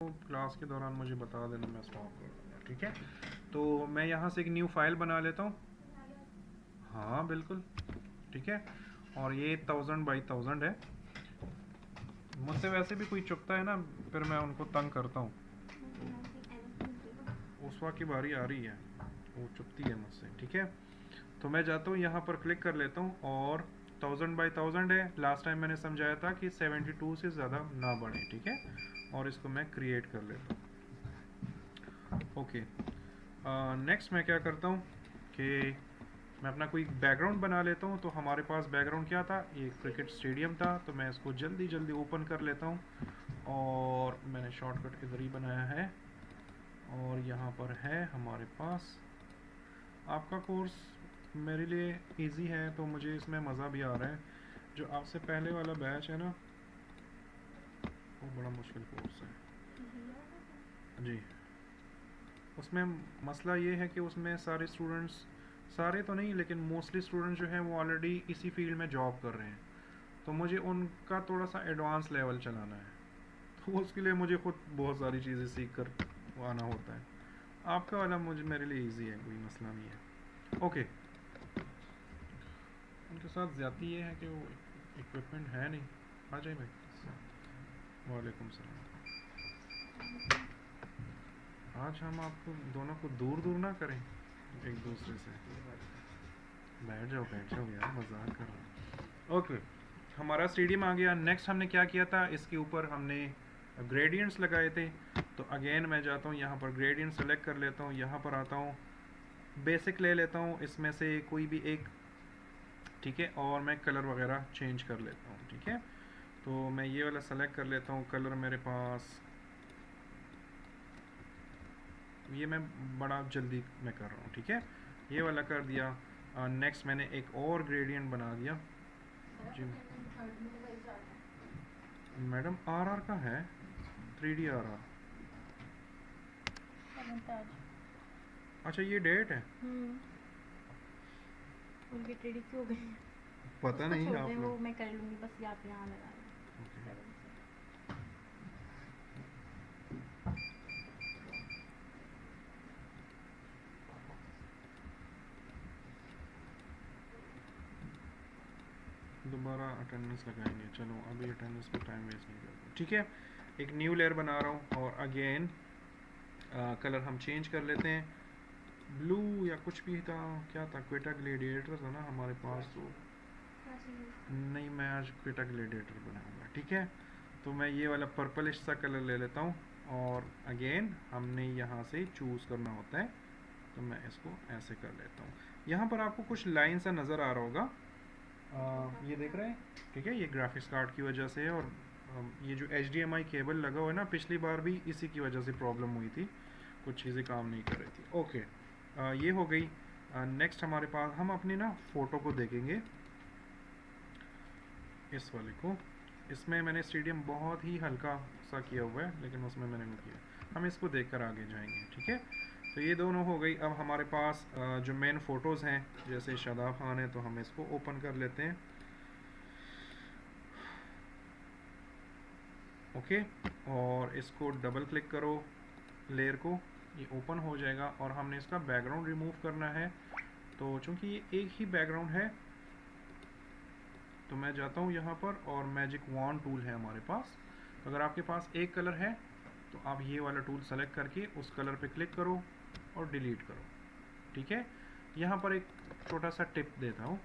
तो क्लास के दौरान मुझे बता देना, मैं स्टॉप कर दूँगा, ठीक है। तो मैं यहाँ से एक न्यू फाइल बना लेता हूँ। हाँ बिल्कुल, ठीक है। और ये 1000 बाई 1000 है। मुझसे वैसे भी कोई चुकता है ना, फिर मैं उनको तंग करता हूँ। उस वक्त की बारी आ रही है, वो चुपती है मुझसे, ठीक है। तो मैं जाता हूँ यहाँ पर, क्लिक कर लेता हूँ और 1000 बाई 1000 है। लास्ट टाइम मैंने समझाया था कि 72 से ज़्यादा ना बढ़े, ठीक है। और इसको मैं क्रिएट कर लेता हूँ। ओके, नेक्स्ट मैं क्या करता हूँ कि मैं अपना कोई बैकग्राउंड बना लेता हूँ। तो हमारे पास बैकग्राउंड क्या था, ये क्रिकेट स्टेडियम था। तो मैं इसको जल्दी जल्दी ओपन कर लेता हूँ और मैंने शॉर्टकट इधर ही बनाया है। और यहाँ पर है हमारे पास, आपका कोर्स मेरे लिए इजी है तो मुझे इसमें मज़ा भी आ रहा है। जो आपसे पहले वाला बैच है ना, वो बड़ा मुश्किल कोर्स है जी। उसमें मसला ये है कि उसमें सारे स्टूडेंट्स, सारे तो नहीं लेकिन मोस्टली स्टूडेंट जो हैं वो ऑलरेडी इसी फील्ड में जॉब कर रहे हैं। तो मुझे उनका थोड़ा सा एडवांस लेवल चलाना है। तो उसके लिए मुझे खुद बहुत सारी चीज़ें सीख कर आना होता है। आपका वाला मुझे मेरे लिए इजी है, कोई मसला नहीं है। ओके, उनके साथ ज़्यादती ये है कि वो इक्विपमेंट है नहीं। आ जाए भाई। वालेकुम सलाम। आज हम आपको दोनों को दूर दूर ना करें एक दूसरे से। बैठ जाओ यार, मजाक कर रहा हूँ। ओके, हमारा स्टेडियम आ गया। नेक्स्ट हमने क्या किया था, इसके ऊपर हमने ग्रेडियंट्स लगाए थे। तो अगेन मैं जाता हूँ यहाँ पर, ग्रेडियंट सेलेक्ट कर लेता हूँ, यहाँ पर आता हूँ, बेसिक ले लेता हूँ इसमें से कोई भी एक, ठीक है। और मैं कलर वगैरह चेंज कर लेता हूँ, ठीक है। तो मैं ये वाला सेलेक्ट कर लेता हूँ। कलर मेरे पास, ये मैं बड़ा जल्दी मैं कर रहा हूँ, ठीक है। ये वाला कर दिया। नेक्स्ट मैंने एक और ग्रेडियंट बना दिया जी। मैडम आर का है, 3D RR। अच्छा ये डेट है, उनकी टेढ़ी क्यों हो गई? पता उसको नहीं छोड़ आप दें, वो लोग। मैं कर लूँगी, बस ये आप यहाँ लगा लें। ओके, 7 से। दोबारा अटेंडेंस लगाएंगे। चलो अभी अटेंडेंस पे टाइम वेस्ट नहीं करते, ठीक है। एक न्यू लेयर बना रहा हूँ और अगेन कलर हम चेंज कर लेते हैं। ब्लू या कुछ भी था, क्या था, क्वेटा ग्लेडिएटर था ना हमारे पास। तो नहीं, मैं आज क्वेटा ग्लेडिएटर बनाऊंगा, ठीक है। तो मैं ये वाला पर्पलिश सा कलर ले लेता हूँ और अगेन हमने यहाँ से चूज़ करना होता है। तो मैं इसको ऐसे कर लेता हूँ। यहाँ पर आपको कुछ लाइन सा नज़र आ रहा होगा, ये देख रहे हैं, ठीक है। ये ग्राफिक्स कार्ड की वजह से है। और ये जो HDMI केबल लगा हुआ है ना, पिछली बार भी इसी की वजह से प्रॉब्लम हुई थी, कुछ चीज़ें काम नहीं कर रही थी। ओके, ये हो गई। नेक्स्ट हमारे पास, हम अपनी ना फ़ोटो को देखेंगे, इस वाले को। इसमें मैंने स्टेडियम बहुत ही हल्का सा किया हुआ है, लेकिन उसमें मैंने नहीं किया। हम इसको देखकर आगे जाएंगे, ठीक है। तो ये दोनों हो गई। अब हमारे पास जो मेन फ़ोटोज़ हैं, जैसे शादाब खान है, तो हम इसको ओपन कर लेते हैं। ओके, और इसको डबल क्लिक करो लेयर को, ये ओपन हो जाएगा। और हमने इसका बैकग्राउंड रिमूव करना है। तो चूंकि ये एक ही बैकग्राउंड है, तो मैं जाता हूँ यहाँ पर और मैजिक वॉन्ड टूल है हमारे पास। तो अगर आपके पास एक कलर है तो आप ये वाला टूल सेलेक्ट करके उस कलर पे क्लिक करो और डिलीट करो, ठीक है। यहाँ पर एक छोटा सा टिप देता हूँ।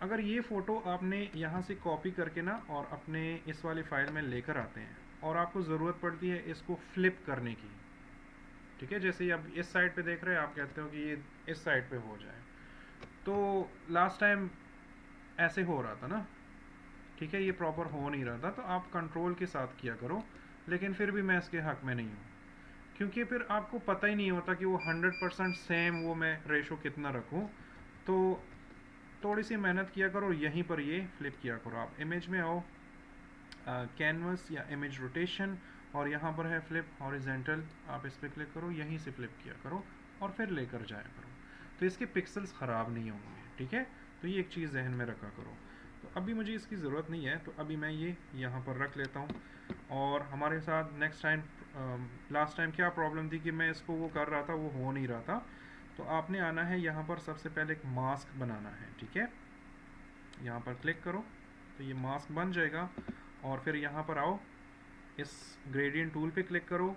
अगर ये फ़ोटो आपने यहाँ से कॉपी करके ना और अपने इस वाली फाइल में लेकर आते हैं और आपको ज़रूरत पड़ती है इसको फ्लिप करने की, ठीक है। जैसे अब इस साइड पे देख रहे हैं, आप कहते हो कि ये इस साइड पे हो जाए, तो लास्ट टाइम ऐसे हो रहा था ना, ठीक है। ये प्रॉपर हो नहीं रहा था, तो आप कंट्रोल के साथ किया करो। लेकिन फिर भी मैं इसके हक में नहीं हूँ, क्योंकि फिर आपको पता ही नहीं होता कि वो 100% सेम वो मैं रेशो कितना रखूँ। तो थोड़ी सी मेहनत किया करो, यहीं पर ये फ्लिप किया करो। आप इमेज में आओ, कैनवस या इमेज रोटेशन, और यहाँ पर है फ्लिप हॉरिजेंटल, आप इस पर क्लिक करो, यहीं से फ्लिप किया करो और फिर लेकर जाया करो। तो इसके पिक्सल्स ख़राब नहीं होंगे, ठीक है। तो ये एक चीज़ जहन में रखा करो। तो अभी मुझे इसकी ज़रूरत नहीं है, तो अभी मैं ये यहाँ पर रख लेता हूँ। और हमारे साथ नेक्स्ट टाइम लास्ट टाइम क्या प्रॉब्लम थी कि मैं इसको वो कर रहा था, वो हो नहीं रहा था। तो आपने आना है यहाँ पर, सबसे पहले एक मास्क बनाना है, ठीक है। यहाँ पर क्लिक करो तो ये मास्क बन जाएगा, और फिर यहाँ पर आओ, इस ग्रेडियंट टूल पे क्लिक करो।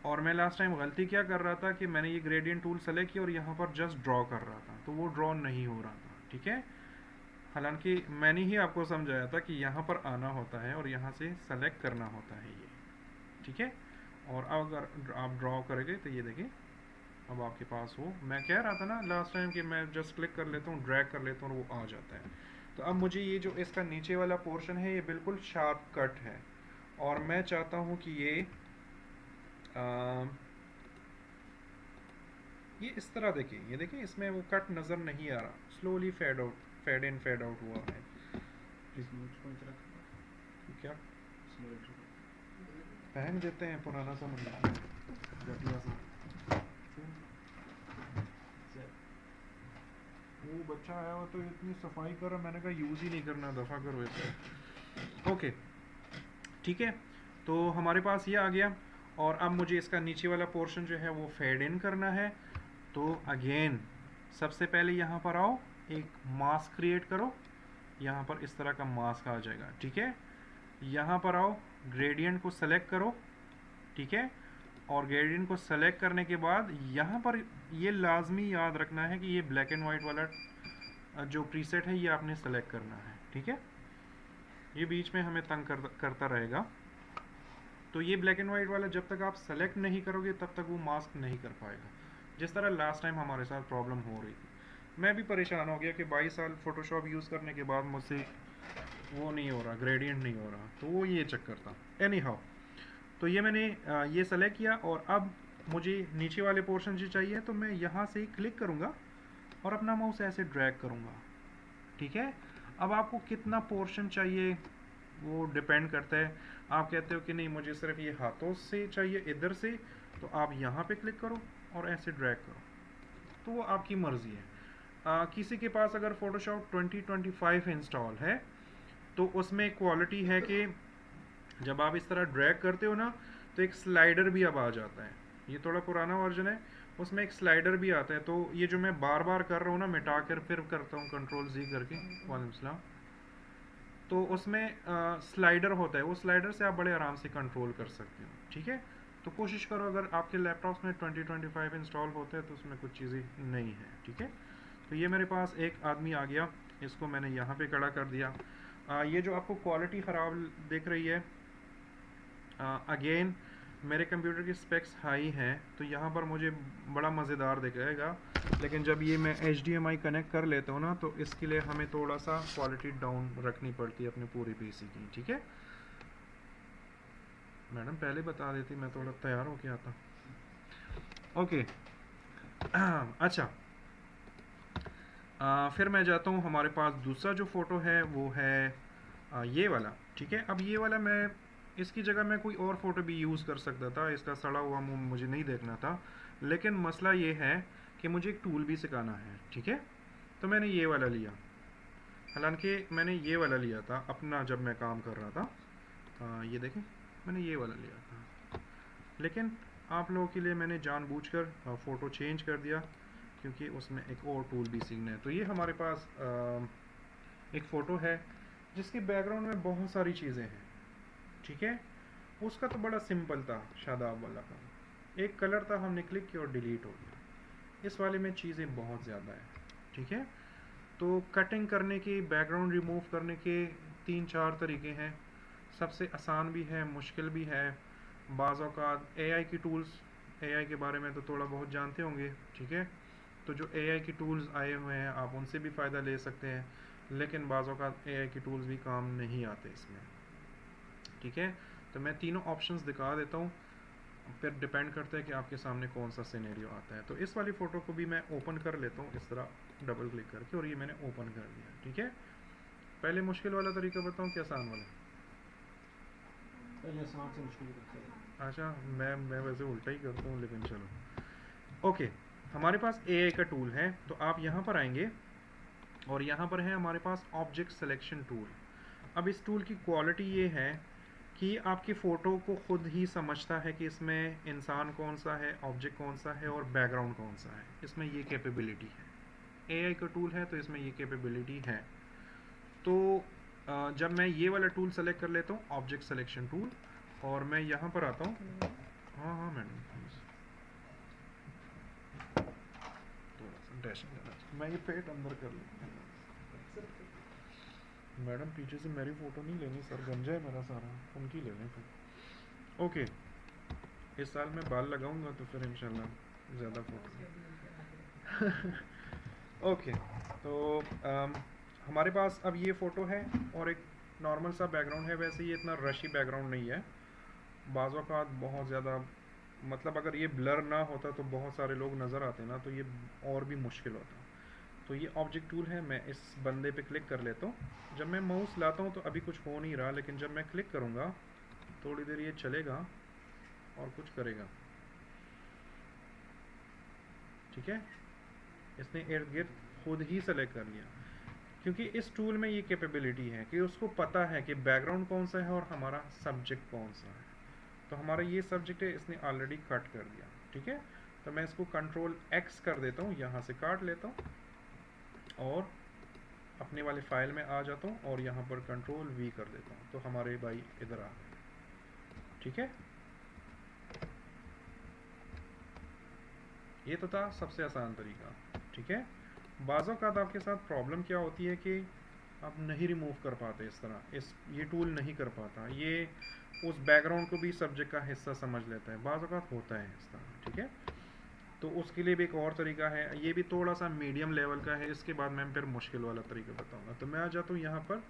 और मैं लास्ट टाइम गलती क्या कर रहा था कि मैंने ये ग्रेडियंट टूल सेलेक्ट किया और यहाँ पर जस्ट ड्रॉ कर रहा था, तो वो ड्रॉ नहीं हो रहा था, ठीक है। हालांकि मैंने ही आपको समझाया था कि यहाँ पर आना होता है और यहाँ से सेलेक्ट करना होता है ये, ठीक है। और अब अगर आप ड्रॉ करोगे तो ये देखिए अब आपके पास वो, मैं कह रहा था ना लास्ट टाइम कि मैं जस्ट क्लिक कर लेता हूँ, ड्रैग कर लेता हूँ और वो आ जाता है। तो अब मुझे ये जो इसका नीचे वाला पोर्शन है ये बिल्कुल शार्प कट है, और मैं चाहता हूँ कि ये इस तरह देखिए, ये देखिए इसमें वो कट नज़र नहीं आ रहा, slowly fade out, fade in fade out हुआ है। क्या पहन देते हैं पुराना सा मुंडा, घटिया सा। वो बच्चा आया हुआ तो इतनी सफाई कर रहा, मैंने कहा यूज़ ही नहीं करना, दफ़ा करो इसे। ओके ठीक है, तो हमारे पास ये आ गया। और अब मुझे इसका नीचे वाला पोर्शन जो है वो फेड इन करना है। तो अगेन सबसे पहले यहाँ पर आओ, एक मास्क क्रिएट करो, यहाँ पर इस तरह का मास्क आ जाएगा, ठीक है। यहाँ पर आओ, ग्रेडियंट को सेलेक्ट करो, ठीक है। और ग्रेडियंट को सेलेक्ट करने के बाद यहाँ पर ये लाजमी याद रखना है कि ये ब्लैक एंड वाइट वाला जो प्रीसेट है ये आपने सेलेक्ट करना है, ठीक है। ये बीच में हमें तंग करता रहेगा। तो ये ब्लैक एंड वाइट वाला जब तक आप सेलेक्ट नहीं करोगे तब तक वो मास्क नहीं कर पाएगा, जिस तरह लास्ट टाइम हमारे साथ प्रॉब्लम हो रही थी। मैं भी परेशान हो गया कि 22 साल फोटोशॉप यूज़ करने के बाद मुझसे वो नहीं हो रहा, ग्रेडियंट नहीं हो रहा, तो वो ये चक्कर था। एनी हाउ, तो ये मैंने ये सेलेक्ट किया, और अब मुझे नीचे वाले पोर्शन जो चाहिए तो मैं यहाँ से क्लिक करूँगा और अपना माउस ऐसे ड्रैग करूँगा, ठीक है। अब आपको कितना पोर्शन चाहिए वो डिपेंड करता है। आप कहते हो कि नहीं मुझे सिर्फ ये हाथों से चाहिए इधर से, तो आप यहाँ पे क्लिक करो और ऐसे ड्रैग करो, तो वो आपकी मर्ज़ी है। किसी के पास अगर फोटोशॉप 2025 इंस्टॉल है तो उसमें क्वालिटी है कि जब आप इस तरह ड्रैग करते हो ना तो एक स्लाइडर भी अब आ जाता है। ये थोड़ा पुराना वर्जन है, उसमें एक स्लाइडर भी आता है। तो ये जो मैं बार बार कर रहा हूँ ना, मिटा कर फिर करता हूँ कंट्रोल Z करके, वालेकुम सलाम, तो उसमें स्लाइडर होता है, वो स्लाइडर से आप बड़े आराम से कंट्रोल कर सकते हो, ठीक है। तो कोशिश करो अगर आपके लैपटॉप्स में 2025 इंस्टॉल होते हैं तो उसमें कुछ चीज़ें नहीं है, ठीक है। तो ये मेरे पास एक आदमी आ गया, इसको मैंने यहाँ पे खड़ा कर दिया। ये जो आपको क्वालिटी ख़राब दिख रही है, अगेन मेरे कंप्यूटर की स्पेक्स हाई हैं तो यहाँ पर मुझे बड़ा मज़ेदार दिखेगा, लेकिन जब ये मैं HDMI कनेक्ट कर लेता हूँ ना तो इसके लिए हमें थोड़ा सा क्वालिटी डाउन रखनी पड़ती है अपने पूरे PC की, ठीक है। मैडम पहले बता देती, मैं थोड़ा तैयार होके आता। ओके अच्छा, फिर मैं जाता हूँ, हमारे पास दूसरा जो फ़ोटो है वो है ये वाला, ठीक है। अब ये वाला मैं इसकी जगह मैं कोई और फ़ोटो भी यूज़ कर सकता था, इसका सड़ा हुआ मुंह मुझे नहीं देखना था, लेकिन मसला ये है कि मुझे एक टूल भी सिखाना है, ठीक है। तो मैंने ये वाला लिया, हालांकि मैंने ये वाला लिया था अपना जब मैं काम कर रहा था, ये देखें मैंने ये वाला लिया था, लेकिन आप लोगों के लिए मैंने जानबूझकर फ़ोटो चेंज कर दिया क्योंकि उसमें एक और टूल भी सीखना है। तो ये हमारे पास एक फ़ोटो है जिसके बैकग्राउंड में बहुत सारी चीज़ें हैं, ठीक है। उसका तो बड़ा सिंपल था, शादाब वाला का एक कलर था, हमने क्लिक किया और डिलीट हो गया। इस वाले में चीज़ें बहुत ज़्यादा है, ठीक है। तो कटिंग करने के, बैकग्राउंड रिमूव करने के 3-4 तरीके हैं, सबसे आसान भी है, मुश्किल भी है। बाज़ औक़ात AI की टूल्स, AI के बारे में तो थोड़ा बहुत जानते होंगे, ठीक है। तो जो AI की टूल्स आए हुए हैं आप उनसे भी फ़ायदा ले सकते हैं, लेकिन बाज़ औक़ात AI की टूल्स भी काम नहीं आते इसमें, ठीक है। तो मैं तीनों ऑप्शंस दिखा देता हूँ, फिर डिपेंड करता है कि आपके सामने कौन सा सिनेरियो आता है। तो इस वाली फ़ोटो को भी मैं ओपन कर लेता हूँ इस तरह डबल क्लिक करके, और ये मैंने ओपन कर दिया, ठीक है। पहले मुश्किल वाला तरीका बताऊँ कि आसान वाला? पहले आसान से मुश्किल करते हैं। अच्छा, मैं वैसे उल्टा ही करता हूँ, लेकिन चलो। ओके, हमारे पास AI का टूल है, तो आप यहाँ पर आएंगे और यहाँ पर है हमारे पास ऑब्जेक्ट सिलेक्शन टूल। अब इस टूल की क्वालिटी ये है कि आपकी फ़ोटो को खुद ही समझता है कि इसमें इंसान कौन सा है, ऑब्जेक्ट कौन सा है और बैकग्राउंड कौन सा है। इसमें ये कैपेबिलिटी है, एआई का टूल है तो इसमें ये कैपेबिलिटी है। तो जब मैं ये वाला टूल सेलेक्ट कर लेता हूँ, ऑब्जेक्ट सिलेक्शन टूल, और मैं यहाँ पर आता हूँ, हाँ हाँ मैडम प्लीज़, थोड़ा सा डैशिंग करना चाहिए। मैं ये पेट अंदर कर लूँ। मैडम पीछे से मेरी फ़ोटो नहीं लेनी, सर गंजा है मेरा सारा, उनकी ले लें फिर। ओके, इस साल मैं बाल लगाऊंगा तो फिर इंशाल्लाह ज़्यादा फ़ोटो। ओके, तो हमारे पास अब ये फ़ोटो है और एक नॉर्मल सा बैकग्राउंड है। वैसे ये इतना रशी बैकग्राउंड नहीं है, बाज़ औक़ात बहुत ज़्यादा, मतलब अगर ये ब्लर ना होता तो बहुत सारे लोग नज़र आते ना, तो ये और भी मुश्किल होता। तो ये ऑब्जेक्ट टूल है, मैं इस बंदे पे क्लिक कर लेता हूँ। जब मैं माउस लाता हूँ तो अभी कुछ हो नहीं रहा, लेकिन जब मैं क्लिक करूँगा थोड़ी देर ये चलेगा और कुछ करेगा। ठीक है, इसने इर्द गिर्द खुद ही सेलेक्ट कर लिया, क्योंकि इस टूल में ये कैपेबिलिटी है कि उसको पता है कि बैकग्राउंड कौन सा है और हमारा सब्जेक्ट कौन सा है। तो हमारा ये सब्जेक्ट है, इसने ऑलरेडी कट कर दिया। ठीक है, तो मैं इसको कंट्रोल एक्स कर देता हूँ, यहाँ से काट लेता हूँ और अपने वाले फाइल में आ जाता हूँ और यहाँ पर कंट्रोल वी कर देता हूँ, तो हमारे भाई इधर आ गए। ठीक है, ये तो था सबसे आसान तरीका। ठीक है, बाज़ औक़ात आपके साथ प्रॉब्लम क्या होती है कि आप नहीं रिमूव कर पाते इस तरह, इस ये टूल नहीं कर पाता, ये उस बैकग्राउंड को भी सब्जेक्ट का हिस्सा समझ लेता है, बाज़ औक़ात होता है इस तरह। ठीक है, तो उसके लिए भी एक और तरीका है, ये भी थोड़ा सा मीडियम लेवल का है, इसके बाद मैं फिर मुश्किल वाला तरीका बताऊंगा। तो मैं आ जाता हूँ यहाँ पर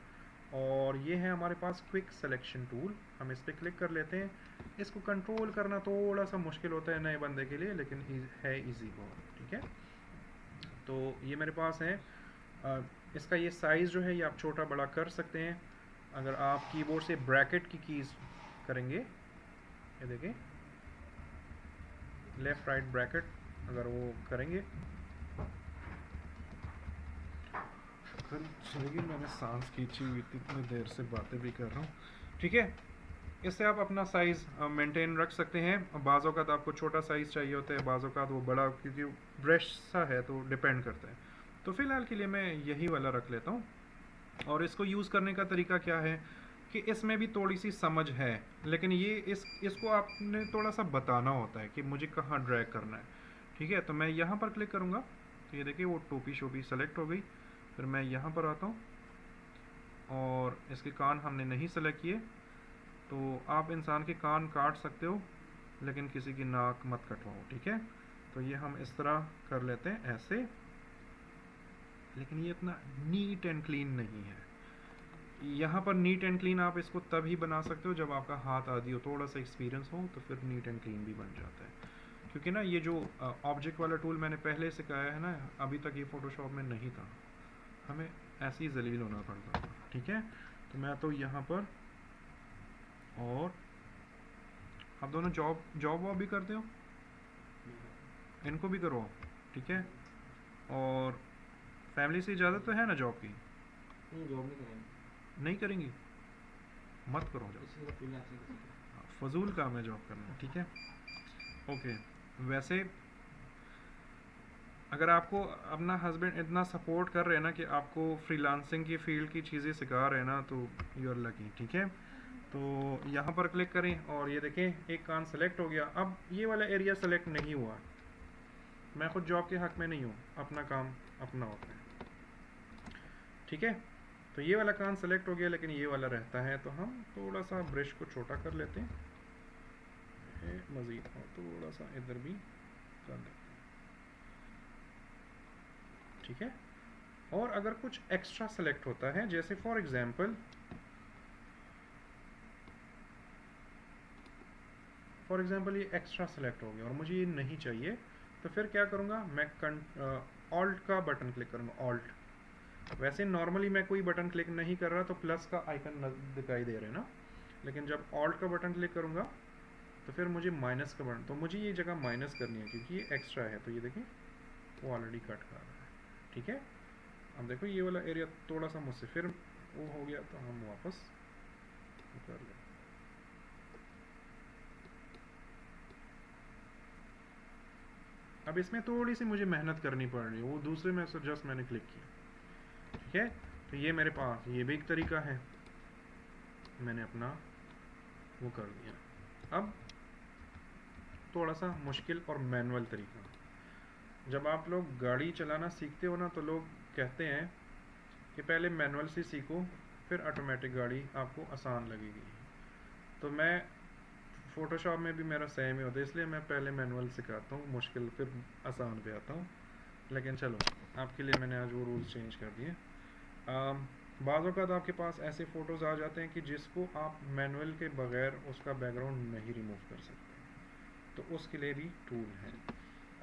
और ये है हमारे पास क्विक सिलेक्शन टूल, हम इस पर क्लिक कर लेते हैं। इसको कंट्रोल करना थोड़ा सा मुश्किल होता है नए बंदे के लिए, लेकिन है ईजी बहुत। ठीक है, तो ये मेरे पास है, इसका ये साइज़ जो है ये आप छोटा बड़ा कर सकते हैं। अगर आप कीबोर्ड से ब्रैकेट की कीज़ करेंगे, ये देखें लेफ़्ट राइट ब्रैकेट अगर वो करेंगे, चलेगी। मैंने सांस खींची हुई थी, इतनी देर से बातें भी कर रहा हूँ। ठीक है, इससे आप अपना साइज़ मेंटेन रख सकते हैं। बाज़ औक़ात आपको छोटा साइज़ चाहिए होता है, बाज़ औक़ात वो बड़ा, क्योंकि ब्रश सा है तो डिपेंड करता है। तो फ़िलहाल के लिए मैं यही वाला रख लेता हूँ। और इसको यूज़ करने का तरीका क्या है कि इसमें भी थोड़ी सी समझ है, लेकिन ये इसको आपने थोड़ा सा बताना होता है कि मुझे कहाँ ड्रैग करना है। ठीक है, तो मैं यहाँ पर क्लिक करूँगा तो ये देखिए वो टोपी शोपी सेलेक्ट हो गई। फिर मैं यहाँ पर आता हूँ और इसके कान हमने नहीं सेलेक्ट किए, तो आप इंसान के कान काट सकते हो लेकिन किसी की नाक मत कटवाओ। ठीक है, तो ये हम इस तरह कर लेते हैं ऐसे, लेकिन ये इतना नीट एंड क्लीन नहीं है। यहाँ पर नीट एंड क्लीन आप इसको तभी बना सकते हो जब आपका हाथ आदि हो, थोड़ा सा एक्सपीरियंस हो, तो फिर नीट एंड क्लीन भी बन जाता है। क्योंकि ना ये जो ऑब्जेक्ट वाला टूल मैंने पहले सिखाया है ना, अभी तक ये फ़ोटोशॉप में नहीं था, हमें ऐसे ही जलील होना पड़ता था। ठीक है, तो मैं तो यहाँ पर, और आप दोनों जॉब वॉब भी करते हो, इनको भी करो। ठीक है, और फैमिली से इजाज़त तो है ना जॉब की? जॉब नहीं करेंगे, नहीं करेंगी, मत करो जॉब, फजूल काम है जॉब करना। ठीक है, ओके। वैसे अगर आपको अपना हस्बैंड इतना सपोर्ट कर रहे हैं ना कि आपको फ्रीलांसिंग की फील्ड की चीज़ें सिखा रहे हैं ना, तो यू आर लकी। ठीक है, तो यहाँ पर क्लिक करें और ये देखें एक कान सेलेक्ट हो गया। अब ये वाला एरिया सेलेक्ट नहीं हुआ, मैं खुद जॉब के हक़ में नहीं हूँ, अपना काम अपना होता है। ठीक है, तो ये वाला कान सेलेक्ट हो गया लेकिन ये वाला रहता है, तो हम थोड़ा सा ब्रश को छोटा कर लेते हैं मज़ीद, और थोड़ा सा इधर भी कर देते हैं। ठीक है, और अगर कुछ एक्स्ट्रा सेलेक्ट होता है, जैसे फॉर एग्जांपल ये एक्स्ट्रा सेलेक्ट हो गया और मुझे ये नहीं चाहिए, तो फिर क्या करूँगा, मैं ऑल्ट का बटन क्लिक करूँगा, ऑल्ट। वैसे नॉर्मली मैं कोई बटन क्लिक नहीं कर रहा तो प्लस का आइकन दिखाई दे रहा है ना, लेकिन जब ऑल्ट का बटन क्लिक करूँगा तो फिर मुझे माइनस का बटन, तो मुझे ये जगह माइनस करनी है क्योंकि ये एक्स्ट्रा है। तो ये देखें वो ऑलरेडी कट कर रहा है। ठीक है, अब देखो ये वाला एरिया थोड़ा सा मुझसे फिर वो हो गया, तो हम वापस कर लें। अब इसमें थोड़ी सी मुझे मेहनत करनी पड़ रही है, वो दूसरे में जस्ट मैंने क्लिक किया, ठीक है। तो ये मेरे पास ये भी एक तरीका है, मैंने अपना वो कर दिया। अब थोड़ा सा मुश्किल और मैनुअल तरीका, जब आप लोग गाड़ी चलाना सीखते हो ना तो लोग कहते हैं कि पहले मैनुअल से सीखो फिर ऑटोमेटिक गाड़ी आपको आसान लगेगी। तो मैं फ़ोटोशॉप में भी मेरा सेम ही होता है, इसलिए मैं पहले मैनुअल सिखाता हूँ, मुश्किल फिर आसान पे आता हूँ। लेकिन चलो आपके लिए मैंने आज वो रूल्स चेंज कर दिए। बाज़ औक़ात आपके पास ऐसे फ़ोटोज़ आ जाते हैं कि जिसको आप मैनुअल के बग़ैर उसका बैकग्राउंड नहीं रिमूव कर सकते, तो उसके लिए भी टूल है।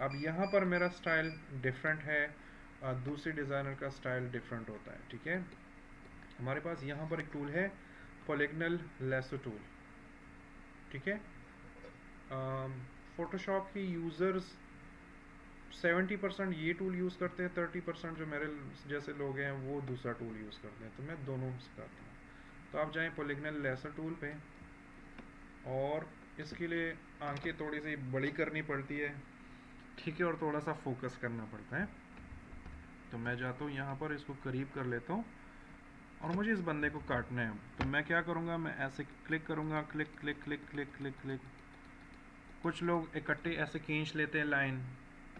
अब यहाँ पर मेरा स्टाइल डिफरेंट है, दूसरे डिज़ाइनर का स्टाइल डिफरेंट होता है, ठीक है। हमारे पास यहाँ पर एक टूल है पॉलीगनल लेसो टूल, ठीक है। फ़ोटोशॉप के यूज़र्स 70% ये टूल यूज़ करते हैं, 30% जो मेरे जैसे लोग हैं वो दूसरा टूल यूज़ करते हैं, तो मैं दोनों सिखाता हूँ। तो आप जाएँ पॉलीगनल लेसो टूल पे, और इसके लिए आंखें थोड़ी सी बड़ी करनी पड़ती है, ठीक है, और थोड़ा सा फोकस करना पड़ता है। तो मैं जाता हूँ यहाँ पर, इसको करीब कर लेता हूँ और मुझे इस बंदे को काटना है। तो मैं क्या करूँगा, मैं ऐसे क्लिक करूँगा, click click click click click click. कुछ लोग इकट्ठे ऐसे खींच लेते हैं लाइन,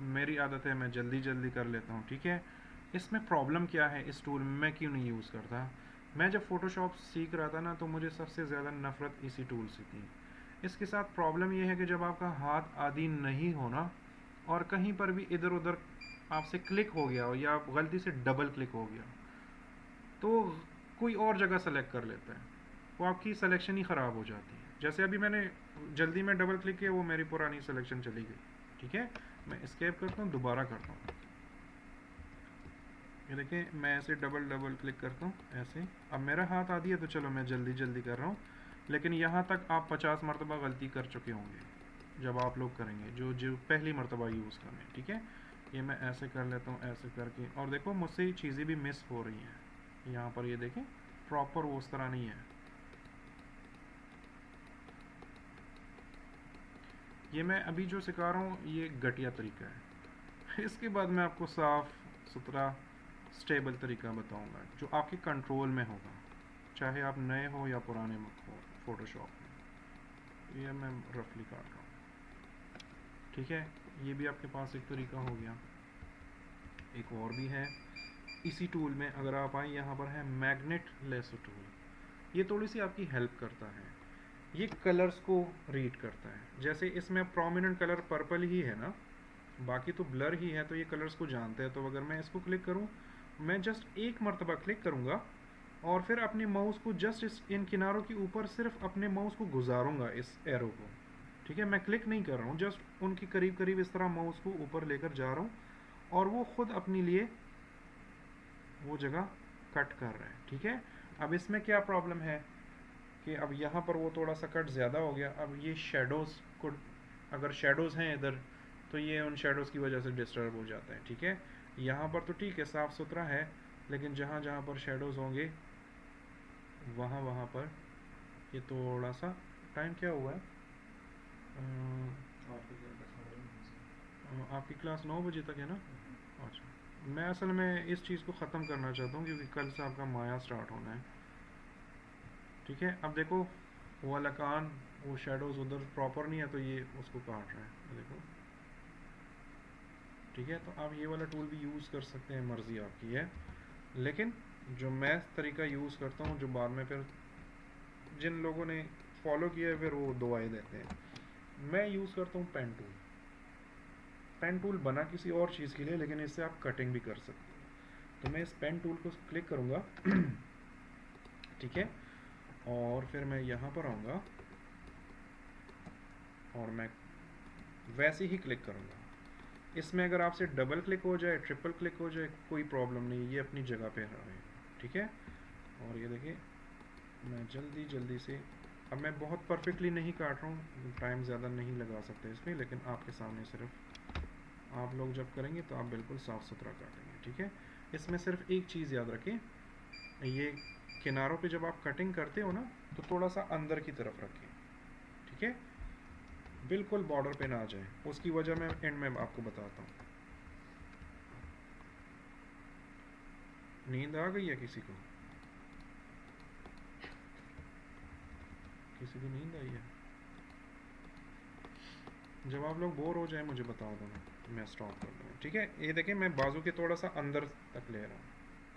मेरी आदत है मैं जल्दी जल्दी कर लेता हूँ, ठीक है। इसमें प्रॉब्लम क्या है, इस टूल में मैं क्यों नहीं यूज़ करता। मैं जब फ़ोटोशॉप सीख रहा था ना तो मुझे सबसे ज़्यादा नफ़रत इसी टूल से थी। इसके साथ प्रॉब्लम ये है कि जब आपका हाथ आदी नहीं होना और कहीं पर भी इधर उधर आपसे क्लिक हो गया हो या गलती से डबल क्लिक हो गया तो कोई और जगह सेलेक्ट कर लेता है, वो आपकी सिलेक्शन ही ख़राब हो जाती है। जैसे अभी मैंने जल्दी में डबल क्लिक किया, वो मेरी पुरानी सिलेक्शन चली गई, ठीक है। मैं एस्केप करता हूँ, दोबारा करता हूँ, ये देखें मैं ऐसे डबल डबल क्लिक करता हूँ ऐसे। अब मेरा हाथ आदी है तो चलो मैं जल्दी जल्दी कर रहा हूँ, लेकिन यहाँ तक आप 50 मरतबा गलती कर चुके होंगे जब आप लोग करेंगे, जो जो पहली मरतबा यूज़ कर रहे हैं, ठीक है। ये मैं ऐसे कर लेता हूँ ऐसे करके, और देखो मुझसे ये चीज़ें भी मिस हो रही हैं यहाँ पर, ये देखें प्रॉपर वो उस तरह नहीं है। ये मैं अभी जो सिखा रहा हूँ ये घटिया तरीका है। इसके बाद मैं आपको साफ़ सुथरा स्टेबल तरीका बताऊँगा जो आपके कंट्रोल में होगा, चाहे आप नए हो या पुराने हो फ़ोटोशॉप में। ये मैं रफली काट रहा हूँ, ठीक है। ये भी आपके पास एक तरीका हो गया। एक और भी है इसी टूल में, अगर आप आए यहाँ पर है मैग्नेट लेसो टूल। ये थोड़ी सी आपकी हेल्प करता है, ये कलर्स को रीड करता है। जैसे इसमें प्रोमिनेंट कलर पर्पल ही है ना, बाकी तो ब्लर ही है, तो ये कलर्स को जानता है। तो अगर मैं इसको क्लिक करूँ, मैं जस्ट एक मरतबा क्लिक करूँगा और फिर अपने माउस को जस्ट इन किनारों के ऊपर सिर्फ अपने माउस को गुजारूंगा, इस एरो को, ठीक है। मैं क्लिक नहीं कर रहा हूँ, जस्ट उनके करीब करीब इस तरह माउस को ऊपर लेकर जा रहा हूँ और वो खुद अपने लिए वो जगह कट कर रहा है, ठीक है। अब इसमें क्या प्रॉब्लम है कि अब यहाँ पर वो थोड़ा सा कट ज़्यादा हो गया। अब ये शेडोज़ को, अगर शेडोज़ हैं इधर तो ये उन शेडोज़ की वजह से डिस्टर्ब हो जाता है, ठीक है। यहाँ पर तो ठीक है साफ़ सुथरा है, लेकिन जहाँ जहाँ पर शेडोज़ होंगे वहाँ पर ये थोड़ा सा टाइम क्या हुआ है। आपकी क्लास 9 बजे तक है ना। अच्छा, मैं असल में इस चीज़ को ख़त्म करना चाहता हूँ क्योंकि कल से आपका माया स्टार्ट होना है, ठीक है। अब देखो वो वाला कान, वो शेडोज़ उधर प्रॉपर नहीं है तो ये उसको काट रहा है, देखो, ठीक है। तो आप ये वाला टूल भी यूज़ कर सकते हैं, मर्ज़ी आपकी है। लेकिन जो मैं तरीका यूज़ करता हूँ, जो बाद में फिर जिन लोगों ने फॉलो किया है फिर वो दुआएं देते हैं, मैं यूज़ करता हूँ पेन टूल। पेन टूल बना किसी और चीज़ के लिए, लेकिन इससे आप कटिंग भी कर सकते हैं। तो मैं इस पेन टूल को क्लिक करूँगा ठीक है, और फिर मैं यहाँ पर आऊँगा और मैं वैसे ही क्लिक करूँगा। इसमें अगर आपसे डबल क्लिक हो जाए, ट्रिपल क्लिक हो जाए, कोई प्रॉब्लम नहीं, ये अपनी जगह पे रहे, ठीक है। और ये देखिए मैं जल्दी जल्दी से, अब मैं बहुत परफेक्टली नहीं काट रहा हूँ, टाइम ज़्यादा नहीं लगा सकते इसमें, लेकिन आपके सामने सिर्फ आप लोग जब करेंगे तो आप बिल्कुल साफ़ सुथरा काटेंगे, ठीक है। इसमें सिर्फ एक चीज़ याद रखें, ये किनारों पे जब आप कटिंग करते हो ना तो थोड़ा सा अंदर की तरफ रखें, ठीक है। बिल्कुल बॉर्डर पे ना आ जाए, उसकी वजह मैं एंड में आपको बताता हूँ। नींद आ गई है किसी को? किसी को नींद आई है? जब आप लोग बोर हो जाए मुझे बता दो, मैं स्टॉप कर दूँगा, ठीक है। ये देखिए मैं बाजू के थोड़ा सा अंदर तक ले रहा हूँ,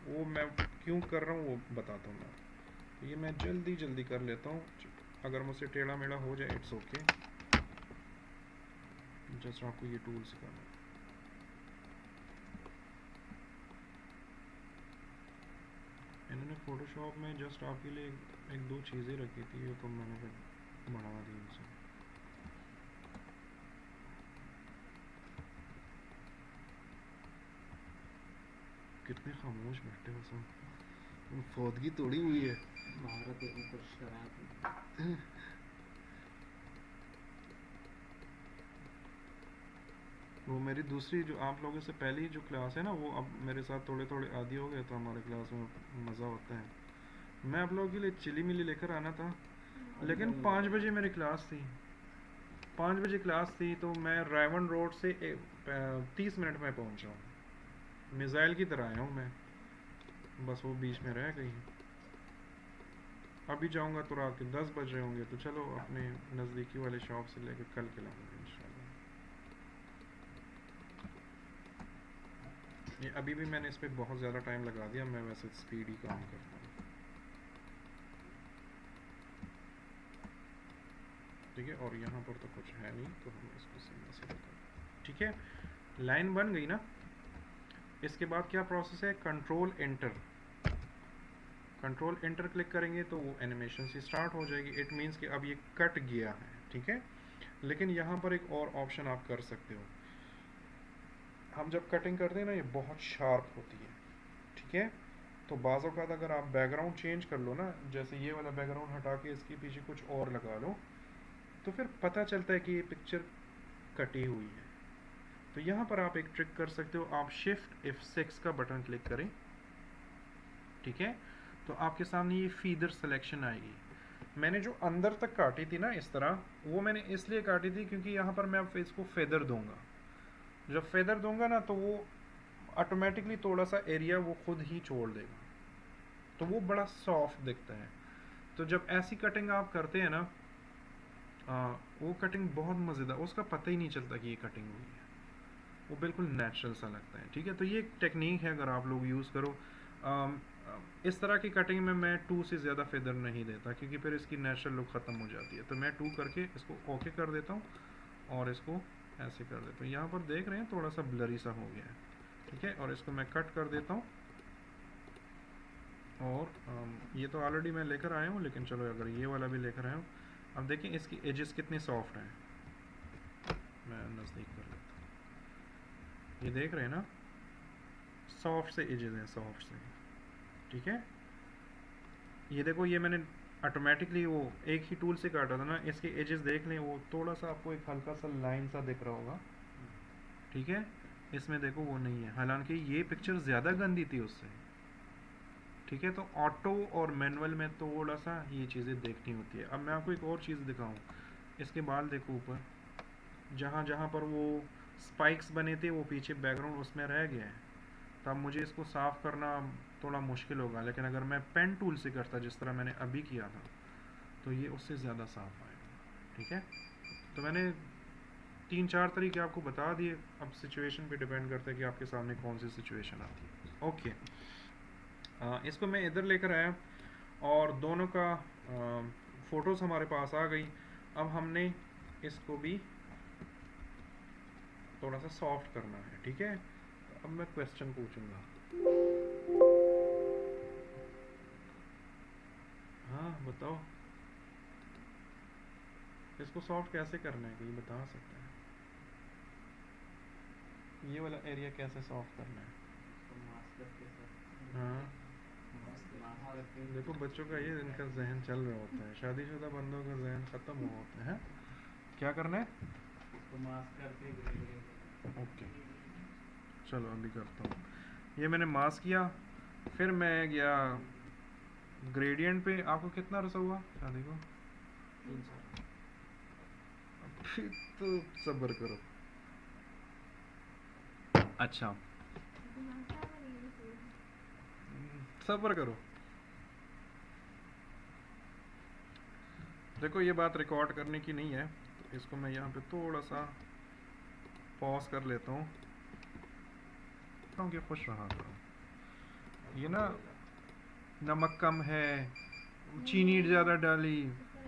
वो मैं क्यों कर रहा हूँ वो बताता हूँ मैं। तो ये मैं जल्दी जल्दी कर लेता हूँ, अगर मुझसे टेढ़ा मेढ़ा हो जाए इट्स ओके, जस्ट आपको ये टूल सिखाना है। इन्होंने फोटोशॉप में जस्ट आपके लिए एक दो चीज़ें रखी थी, तो मैंने फिर बढ़ा दी उनसे। कितने खामोश बैठे हो सब, फौदगी तोड़ी हुई है। महारत देखने की कोशिश कर रहे हैं। वो मेरी दूसरी जो आप लोगों से पहली जो क्लास है ना, वो अब मेरे साथ थोड़े थोड़े आदी हो गए, तो हमारे क्लास में मज़ा होता है। मैं आप लोगों के लिए चिली मिली लेकर आना था, लेकिन 5 बजे मेरी क्लास थी, 5 बजे क्लास थी, तो मैं रायवन रोड से 30 मिनट में पहुंचा हूँ, मिसाइल की तरह आया हूँ मैं, बस वो बीच में रह गई। अभी जाऊँगा तो रात के 10 बज रहे होंगे, तो चलो अपने नज़दीकी वाले शॉप से लेकर कल के लाऊंगा इंशाल्लाह। ये अभी भी मैंने इस पर बहुत ज़्यादा टाइम लगा दिया, मैं वैसे स्पीड ही काम करता हूँ, ठीक है। और यहाँ पर तो कुछ है नहीं, तो हम इसको सीधा सीधा कर, ठीक है। लाइन बन गई ना। इसके बाद क्या प्रोसेस है, control enter, control enter click करेंगे तो वो एनिमेशन से स्टार्ट हो जाएगी। इट मीन्स कि अब ये कट गया है, ठीक है। लेकिन यहाँ पर एक और ऑप्शन आप कर सकते हो, हम जब कटिंग करते हैं ना ये बहुत शार्प होती है, ठीक है। तो बाज़ औक़ात अगर आप बैकग्राउंड चेंज कर लो ना, जैसे ये वाला बैकग्राउंड हटा के इसके पीछे कुछ और लगा लो, तो फिर पता चलता है कि ये पिक्चर कटी हुई है। तो यहाँ पर आप एक ट्रिक कर सकते हो, आप शिफ्ट F6 का बटन क्लिक करें, ठीक है। तो आपके सामने ये फीदर सिलेक्शन आएगी। मैंने जो अंदर तक काटी थी ना इस तरह, वो मैंने इसलिए काटी थी क्योंकि यहाँ पर मैं अब इसको फेदर दूंगा। जब फेदर दूंगा ना तो वो ऑटोमेटिकली थोड़ा सा एरिया वो खुद ही छोड़ देगा, तो वो बड़ा सॉफ्ट दिखता है। तो जब ऐसी कटिंग आप करते हैं ना, वो कटिंग बहुत मज़ेदार, उसका पता ही नहीं चलता कि ये कटिंग हुई है, वो बिल्कुल नेचुरल सा लगता है, ठीक है। तो ये एक टेक्निक है, अगर आप लोग यूज़ करो। इस तरह की कटिंग में मैं 2 से ज़्यादा फेदर नहीं देता, क्योंकि फिर इसकी नेचुरल लुक ख़त्म हो जाती है। तो मैं 2 करके इसको ओके कर देता हूँ और इसको ऐसे कर देता हूँ। यहाँ पर देख रहे हैं थोड़ा सा ब्लरी सा हो गया है, ठीक है। और इसको मैं कट कर देता हूँ। और ये तो ऑलरेडी मैं लेकर आया हूँ, लेकिन चलो अगर ये वाला भी लेकर आया हूँ, अब देखें इसकी एजेस कितनी सॉफ्ट हैं। मैं नज़दीक कर लेता हूँ, ये देख रहे हैं ना, सॉफ्ट से एजेस हैं, सॉफ्ट से, ठीक है। ये देखो, ये मैंने ऑटोमेटिकली वो एक ही टूल से काटा था ना, इसके एजेस देख लें, वो थोड़ा सा आपको एक हल्का सा लाइन सा दिख रहा होगा, ठीक है। इसमें देखो वो नहीं है, हालांकि ये पिक्चर ज़्यादा गंदी थी उससे, ठीक है। तो ऑटो और मैनुअल में थोड़ा सा ये चीज़ें देखनी होती है। अब मैं आपको एक और चीज़ दिखाऊं, इसके बाल देखो ऊपर, जहाँ जहाँ पर वो स्पाइक्स बने थे वो पीछे बैकग्राउंड उसमें रह गया है। तो अब मुझे इसको साफ़ करना थोड़ा मुश्किल होगा, लेकिन अगर मैं पेन टूल से करता जिस तरह मैंने अभी किया था, तो ये उससे ज़्यादा साफ आएगा, ठीक है। तो मैंने 3-4 तरीके आपको बता दिए, अब सिचुएशन पे डिपेंड करता है कि आपके सामने कौन सी सिचुएशन आती है। ओके, इसको मैं इधर लेकर आया और दोनों का फ़ोटोज़ हमारे पास आ गई। अब हमने इसको भी थोड़ा सा सॉफ्ट करना है, ठीक है। अब मैं क्वेश्चन पूछूंगा, हाँ बताओ, इसको सॉफ्ट कैसे करना है, कोई बता सकता है? ये वाला एरिया कैसे सॉफ्ट करना है? तो मास्क करके सर, हाँ मास्क करके देखो, बच्चों का ये इनका जहन चल रहा होता है, शादीशुदा बंदों का जहन ख़त्म हुआ होता है। क्या करना है? तो मास्क करके ग्रेडियंट। ओके, चलो अभी करता हूँ। ये मैंने मास्क किया, फिर मैं गया ग्रेडियंट पे। आपको कितना रसा हुआ शादी को? 3-4 फिर तो सब्र करो। अच्छा, दिमाग खराब हो रही है इसलिए। सब्र करो। देखो ये बात रिकॉर्ड करने की नहीं है, तो इसको मैं यहाँ पे थोड़ा सा पॉज कर लेता हूँ क्योंकि खुश रहा करो। ये ना नमक कम है, चीनी ज़्यादा डाली,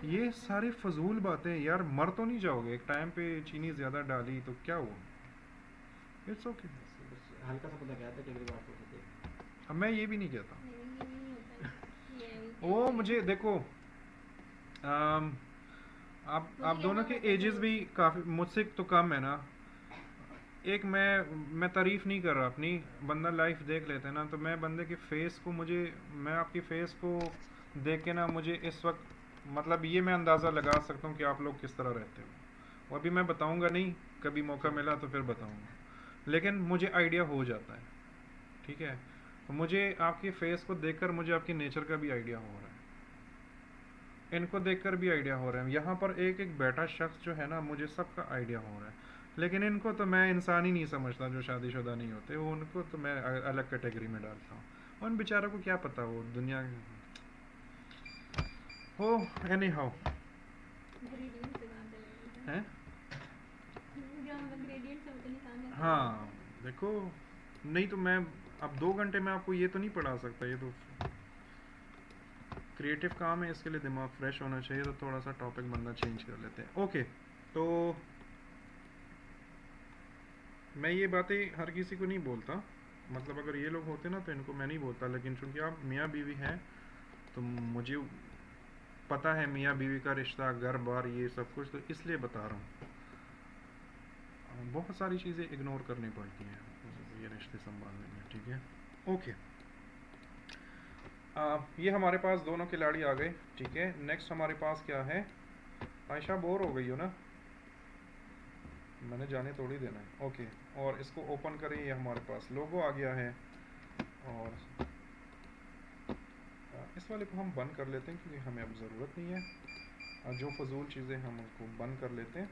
ये सारी फजूल बातें यार। मर तो नहीं जाओगे, एक टाइम पे चीनी ज़्यादा डाली तो क्या हुआ, इट्स ओके। हल्का सा पता क्या था कि अगली बार तो होते अब मैं ये भी नहीं कहता। नहीं, ये भी नहीं होता है। ये भी वो कहते मुझे हैं। देखो, आप मुझे दोनों यहाँ के होता है एजेस भी काफ़ी मुझसे तो कम है ना। एक मैं तारीफ नहीं कर रहा अपनी, बंदा लाइफ देख लेते हैं ना, तो मैं बंदे के फेस को मुझे, मैं आपकी फेस को देख के ना मुझे इस वक्त मतलब ये मैं अंदाज़ा लगा सकता हूँ कि आप लोग किस तरह रहते हो। वो अभी मैं बताऊँगा नहीं, कभी मौका मिला तो फिर बताऊँगा, लेकिन मुझे आइडिया हो जाता है, ठीक है। मुझे आपकी फेस को देखकर मुझे आपकी नेचर का भी आइडिया हो रहा है, इनको देखकर भी आइडिया हो रहा है। यहाँ पर एक एक बैठा शख्स जो है ना, मुझे सबका आइडिया हो रहा है, लेकिन इनको तो मैं इंसान ही नहीं समझता जो शादीशुदा नहीं होते, वो उनको तो मैं अलग कैटेगरी में डालता हूँ। उन बेचारों को क्या पता वो दुनिया हो। एनी हाउ ग्रेडियंट से कहाँ चले गए थे? है। जो हम लोग ग्रेडियंट से पता नहीं कहाँ कहाँ चले हाँ गए थे। देखो, नहीं तो मैं अब 2 घंटे में आपको ये तो नहीं पढ़ा सकता, ये तो क्रिएटिव काम है, इसके लिए दिमाग फ्रेश होना चाहिए, तो थोड़ा सा टॉपिक बंदा चेंज कर लेते हैं। ओके, तो मैं ये बातें हर किसी को नहीं बोलता, मतलब अगर ये लोग होते ना तो इनको मैं नहीं बोलता, लेकिन चूंकि आप मियाँ बीवी हैं तो मुझे पता है मियाँ बीवी का रिश्ता, घर बार, ये सब कुछ, तो इसलिए बता रहा हूँ। बहुत सारी चीज़ें इग्नोर करनी पड़ती हैं ये रिश्ते संभालने में, ठीक है। ओके, ये हमारे पास दोनों खिलाड़ी आ गए, ठीक है। नेक्स्ट हमारे पास क्या है, आयशा बोर हो गई हो ना, मैंने जाने थोड़ी देना है। ओके, और इसको ओपन करें, ये हमारे पास लोगो आ गया है, और इस वाले को हम बंद कर लेते हैं क्योंकि हमें अब ज़रूरत नहीं है, और जो फजूल चीज़ें हम उसको बंद कर लेते हैं।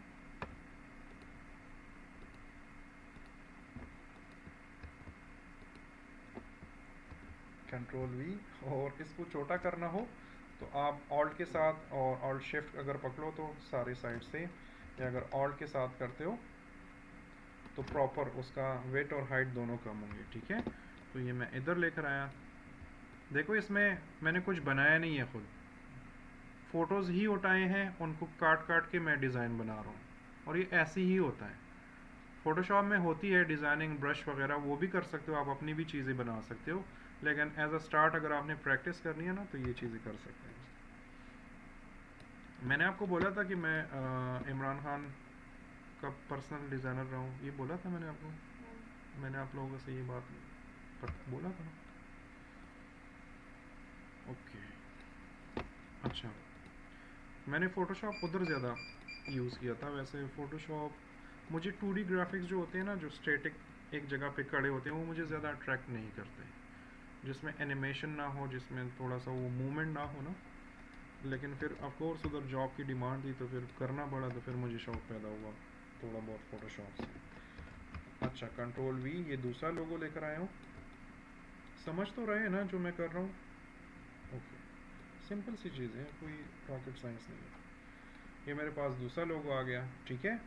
कंट्रोल वी, और इसको छोटा करना हो तो आप ऑल्ट के साथ और ऑल्ट शिफ्ट अगर पकड़ो तो सारे साइड से, या अगर ऑल्ट के साथ करते हो तो प्रॉपर उसका वेट और हाइट दोनों कम होंगे, ठीक है। तो ये मैं इधर लेकर आया, देखो इसमें मैंने कुछ बनाया नहीं है, खुद फ़ोटोज़ ही उठाए हैं, उनको काट काट के मैं डिज़ाइन बना रहा हूँ, और ये ऐसे ही होता है। फ़ोटोशॉप में होती है डिज़ाइनिंग, ब्रश वगैरह, वो भी कर सकते हो आप, अपनी भी चीज़ें बना सकते हो, लेकिन एज अ स्टार्ट अगर आपने प्रैक्टिस करनी है ना तो ये चीज़ें कर सकते हैं। मैंने आपको बोला था कि मैं इमरान खान का पर्सनल डिज़ाइनर रहा हूँ, ये बोला था मैंने आपको, मैंने आप लोगों से ये बात बोला था। ओके, अच्छा, मैंने फ़ोटोशॉप उधर ज़्यादा यूज़ किया था। वैसे फ़ोटोशॉप मुझे 2D ग्राफिक्स जो होते हैं ना, जो स्टैटिक एक जगह पे खड़े होते हैं, वो मुझे ज़्यादा अट्रैक्ट नहीं करते, जिसमें एनिमेशन ना हो, जिसमें थोड़ा सा वो मूवमेंट ना हो ना। लेकिन फिर ऑफ कोर्स उधर जॉब की डिमांड थी तो फिर करना पड़ा, तो फिर मुझे शौक पैदा हुआ थोड़ा बहुत फ़ोटोशॉप से। अच्छा, कंट्रोल वी, ये दूसरा लोगो लेकर आया हूँ, समझ तो रहे हैं ना जो मैं कर रहा हूँ। ओके, सिंपल सी चीज़ है, कोई रॉकेट साइंस नहीं है। ये मेरे पास दूसरा लोगो आ गया, ठीक है।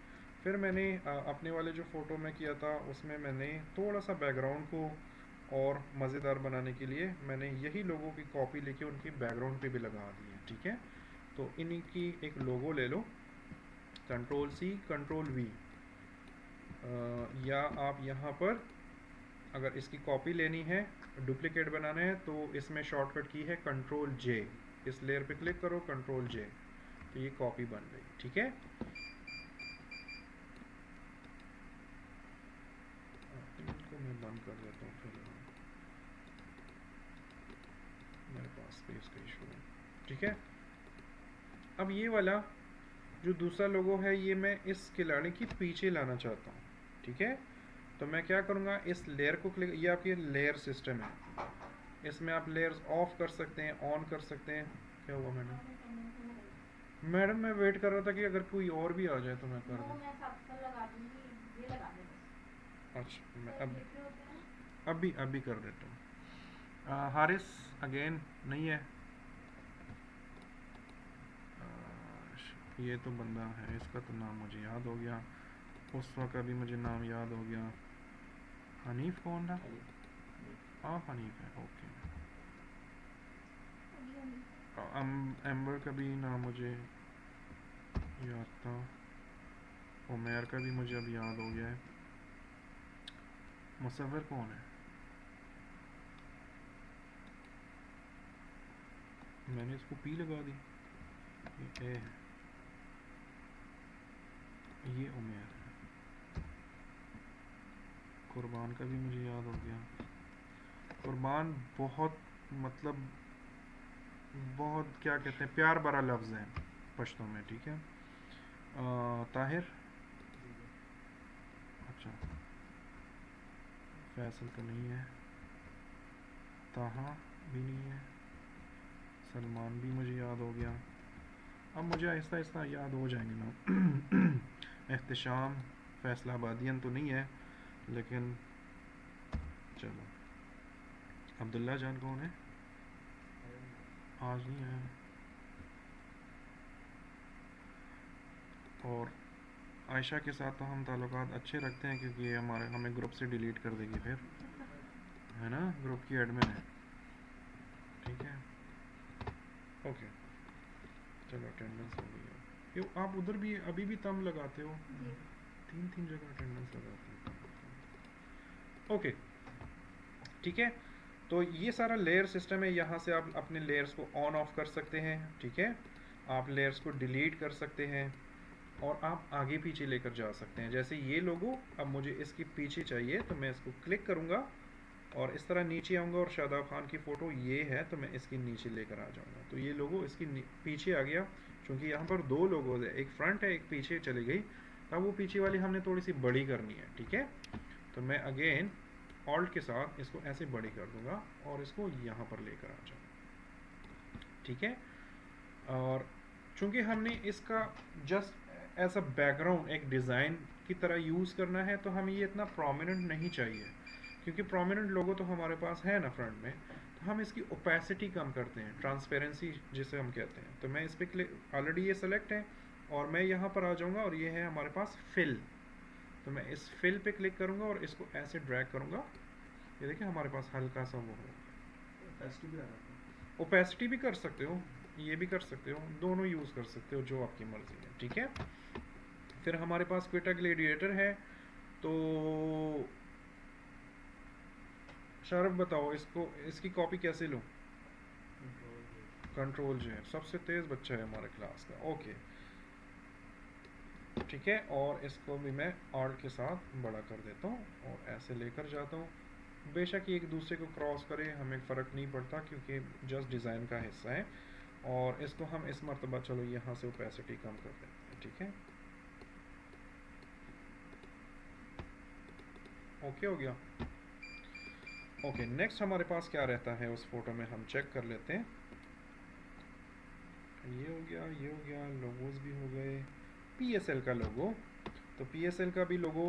फिर मैंने अपने वाले जो फ़ोटो में किया था उसमें मैंने थोड़ा सा बैकग्राउंड को और मज़ेदार बनाने के लिए मैंने यही लोगों की कॉपी लेके उनकी बैकग्राउंड पे भी लगा दी है, ठीक है। तो इन्हीं की एक लोगो ले लो, कंट्रोल सी कंट्रोल वी, या आप यहाँ पर अगर इसकी कॉपी लेनी है, डुप्लीकेट बनाना है, तो इसमें शॉर्टकट की है कंट्रोल जे, इस लेयर पे क्लिक करो कंट्रोल जे, तो ये कॉपी बन गई, ठीक है। इनको मैं बंद कर देता हूँ, फिर मेरे पास स्पेस का इशू है, ठीक है। अब ये वाला जो दूसरा लोगो है, ये मैं इस खिलाड़ी की पीछे लाना चाहता हूँ, ठीक है। तो मैं क्या करूँगा, इस लेयर को क्लिक, ये आपकी लेयर सिस्टम है, इसमें आप लेयर्स ऑफ कर सकते हैं, ऑन कर सकते हैं। क्या हुआ मैडम? मैडम मैं वेट कर रहा था कि अगर कोई और भी आ जाए तो मैं कर वो दूं। मैं सब पर लगा दूंगी, ये लगा दे बस। अच्छा मैं सर अब लिखे होते हैं ना। अभी कर देता हूँ। हारिस अगेन नहीं है। ये तो बंदा है, इसका तो नाम मुझे याद हो गया, उसका का भी मुझे नाम याद हो गया। हनीफ कौन था? खाली आप हनीफ है, ओके। अभी अभी एम्बर का भी नाम मुझे याद था, उमैर का भी मुझे अब याद हो गया है। मुसव्विर कौन है? मैंने इसको पी लगा दी, ये ए है, ये उमैर है। कुर्बान का भी मुझे याद हो गया। कुर्बान बहुत मतलब बहुत क्या कहते हैं, प्यार भरा लफ्ज़ है पश्तो में, ठीक है। ताहिर, अच्छा फैसल तो नहीं है, ताहा भी नहीं है, सलमान भी मुझे याद हो गया। अब मुझे आहिस्ता आहिस्ता याद हो जाएंगे ना। एहतशाम फैसलाबादियन तो नहीं है, लेकिन चलो। अब्दुल्ला जान कौन है? आज नहीं आया। और आयशा के साथ तो हम ताल्लुकात अच्छे रखते हैं क्योंकि ये हमारे हमें ग्रुप से डिलीट कर देगी फिर, है ना, ग्रुप की एडमिन है, ठीक है। ओके चलो अटेंडेंस हो गई है। क्यों आप उधर भी अभी भी तम लगाते हो? जी। तीन जगह अटेंडेंस लगाते हो, ओके ठीक है। तो ये सारा लेयर सिस्टम है, यहाँ से आप अपने लेयर्स को ऑन ऑफ कर सकते हैं, ठीक है। आप लेयर्स को डिलीट कर सकते हैं और आप आगे पीछे लेकर जा सकते हैं। जैसे ये लोगो, अब मुझे इसकी पीछे चाहिए तो मैं इसको क्लिक करूँगा और इस तरह नीचे आऊँगा और शादाब खान की फ़ोटो ये है तो मैं इसके नीचे लेकर आ जाऊँगा, तो ये लोगो इसकी पीछे आ गया। क्योंकि यहाँ पर दो लोगोज है, एक फ्रंट है एक पीछे चली गई, अब वो पीछे वाली हमने थोड़ी सी बड़ी करनी है, ठीक है। तो मैं अगेन ऑल्ट के साथ इसको ऐसे बड़ी कर दूंगा और इसको यहाँ पर लेकर आ जाऊँगा, ठीक है। और चूंकि हमने इसका जस्ट एज अ बैकग्राउंड एक डिज़ाइन की तरह यूज़ करना है तो हमें ये इतना प्रोमिनेंट नहीं चाहिए, क्योंकि प्रोमिनेंट लोगो तो हमारे पास है ना फ्रंट में। तो हम इसकी ओपेसिटी कम करते हैं, ट्रांसपेरेंसी जिसे हम कहते हैं। तो मैं इस पर क्लिक, ऑलरेडी ये सेलेक्ट है और मैं यहाँ पर आ जाऊँगा और ये है हमारे पास फिल। तो मैं इस फिल पे क्लिक करूँगा और इसको ऐसे ड्रैग करूँगा, ये देखिए हमारे पास हल्का सा वो हो। टेस्ट भी आ रहा था। ओपेसिटी भी कर सकते हो, ये भी कर सकते हो, दोनों यूज़ कर सकते हो जो आपकी मर्ज़ी है, ठीक है। फिर हमारे पास क्विटा ग्लेडिएटर है, तो शारफ बताओ इसको, इसकी कॉपी कैसे लूँ? कंट्रोल जो है, सबसे तेज़ बच्चा है हमारे क्लास का, ओके ठीक है। और इसको भी मैं ऑल्ट के साथ बड़ा कर देता हूँ और ऐसे लेकर जाता हूँ। बेशक ये एक दूसरे को क्रॉस करे, हमें फ़र्क नहीं पड़ता क्योंकि जस्ट डिज़ाइन का हिस्सा है। और इसको हम इस मरतबा चलो यहाँ से ओपेसिटी कम कर देते हैं, ठीक है। ओके हो गया। ओके नेक्स्ट हमारे पास क्या रहता है उस फोटो में, हम चेक कर लेते हैं। ये हो गया, ये हो गया, लोगोज भी हो गए। PSL का लोगो, तो PSL का भी लोगो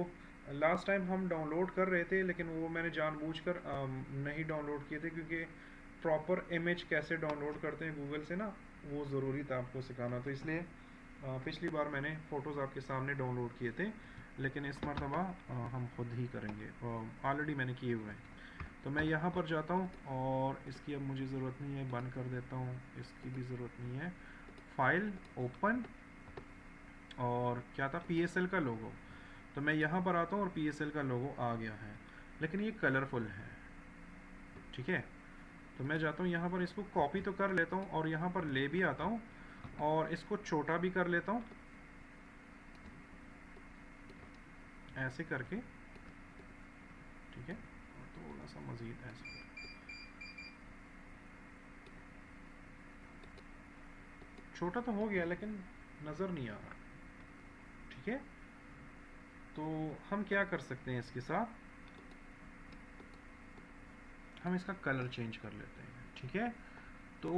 लास्ट टाइम हम डाउनलोड कर रहे थे, लेकिन वो मैंने जानबूझकर नहीं डाउनलोड किए थे क्योंकि प्रॉपर इमेज कैसे डाउनलोड करते हैं गूगल से ना, वो ज़रूरी था आपको सिखाना, तो इसलिए पिछली बार मैंने फ़ोटोज़ आपके सामने डाउनलोड किए थे, लेकिन इस मरतबा हम खुद ही करेंगे, ऑलरेडी मैंने किए हुए हैं। तो मैं यहाँ पर जाता हूँ और इसकी अब मुझे ज़रूरत नहीं है, बंद कर देता हूँ, इसकी भी ज़रूरत नहीं है। फाइल ओपन, और क्या था, PSL का लोगो। तो मैं यहाँ पर आता हूँ और PSL का लोगो आ गया है, लेकिन ये कलरफुल है, ठीक है। तो मैं जाता हूँ यहाँ पर, इसको कॉपी तो कर लेता हूँ और यहाँ पर ले भी आता हूँ और इसको छोटा भी कर लेता हूँ ऐसे करके, ठीक है। और थोड़ा सा मज़ीद ऐसे करके, छोटा तो हो गया लेकिन नज़र नहीं आ रहा, ठीक है। तो हम क्या कर सकते हैं इसके साथ, हम इसका कलर चेंज कर लेते हैं, ठीक है। तो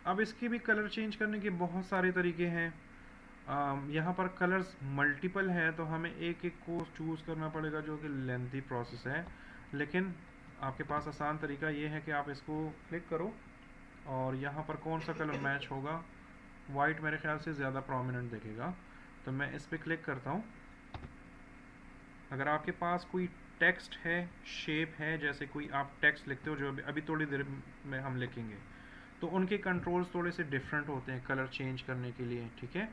अब इसके भी कलर चेंज करने के बहुत सारे तरीके हैं। यहाँ पर कलर्स मल्टीपल है तो हमें एक एक को चूज़ करना पड़ेगा, जो कि लेंथी प्रोसेस है। लेकिन आपके पास आसान तरीका ये है कि आप इसको क्लिक करो और यहाँ पर कौन सा कलर मैच होगा। वाइट मेरे ख्याल से ज़्यादा प्रोमिनेंट दिखेगा, तो मैं इस पर क्लिक करता हूँ। अगर आपके पास कोई टेक्स्ट है, शेप है, जैसे कोई आप टेक्स्ट लिखते हो जो अभी थोड़ी देर में हम लिखेंगे, तो उनके कंट्रोल्स थोड़े से डिफरेंट होते हैं कलर चेंज करने के लिए, ठीक है,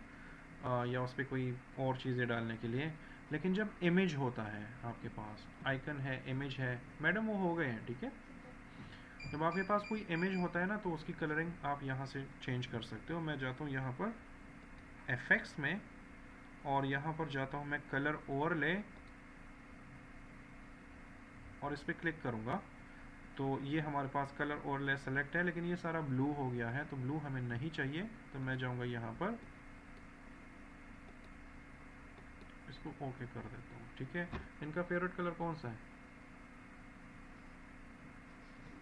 या उस पर कोई और चीज़ें डालने के लिए। लेकिन जब इमेज होता है, आपके पास आइकन है, इमेज है, मैडम वो हो गए हैं, ठीक है। जब आपके पास कोई इमेज होता है ना, तो उसकी कलरिंग आप यहाँ से चेंज कर सकते हो। मैं जाता हूँ यहाँ पर इफेक्ट्स में और यहाँ पर जाता हूँ मैं कलर ओवरले और इस पर क्लिक करूँगा तो ये हमारे पास कलर ओवरले सेलेक्ट है, लेकिन ये सारा ब्लू हो गया है, तो ब्लू हमें नहीं चाहिए। तो मैं जाऊँगा यहाँ पर, इसको ओके कर देता हूँ, ठीक है। इनका फेवरेट कलर कौन सा है?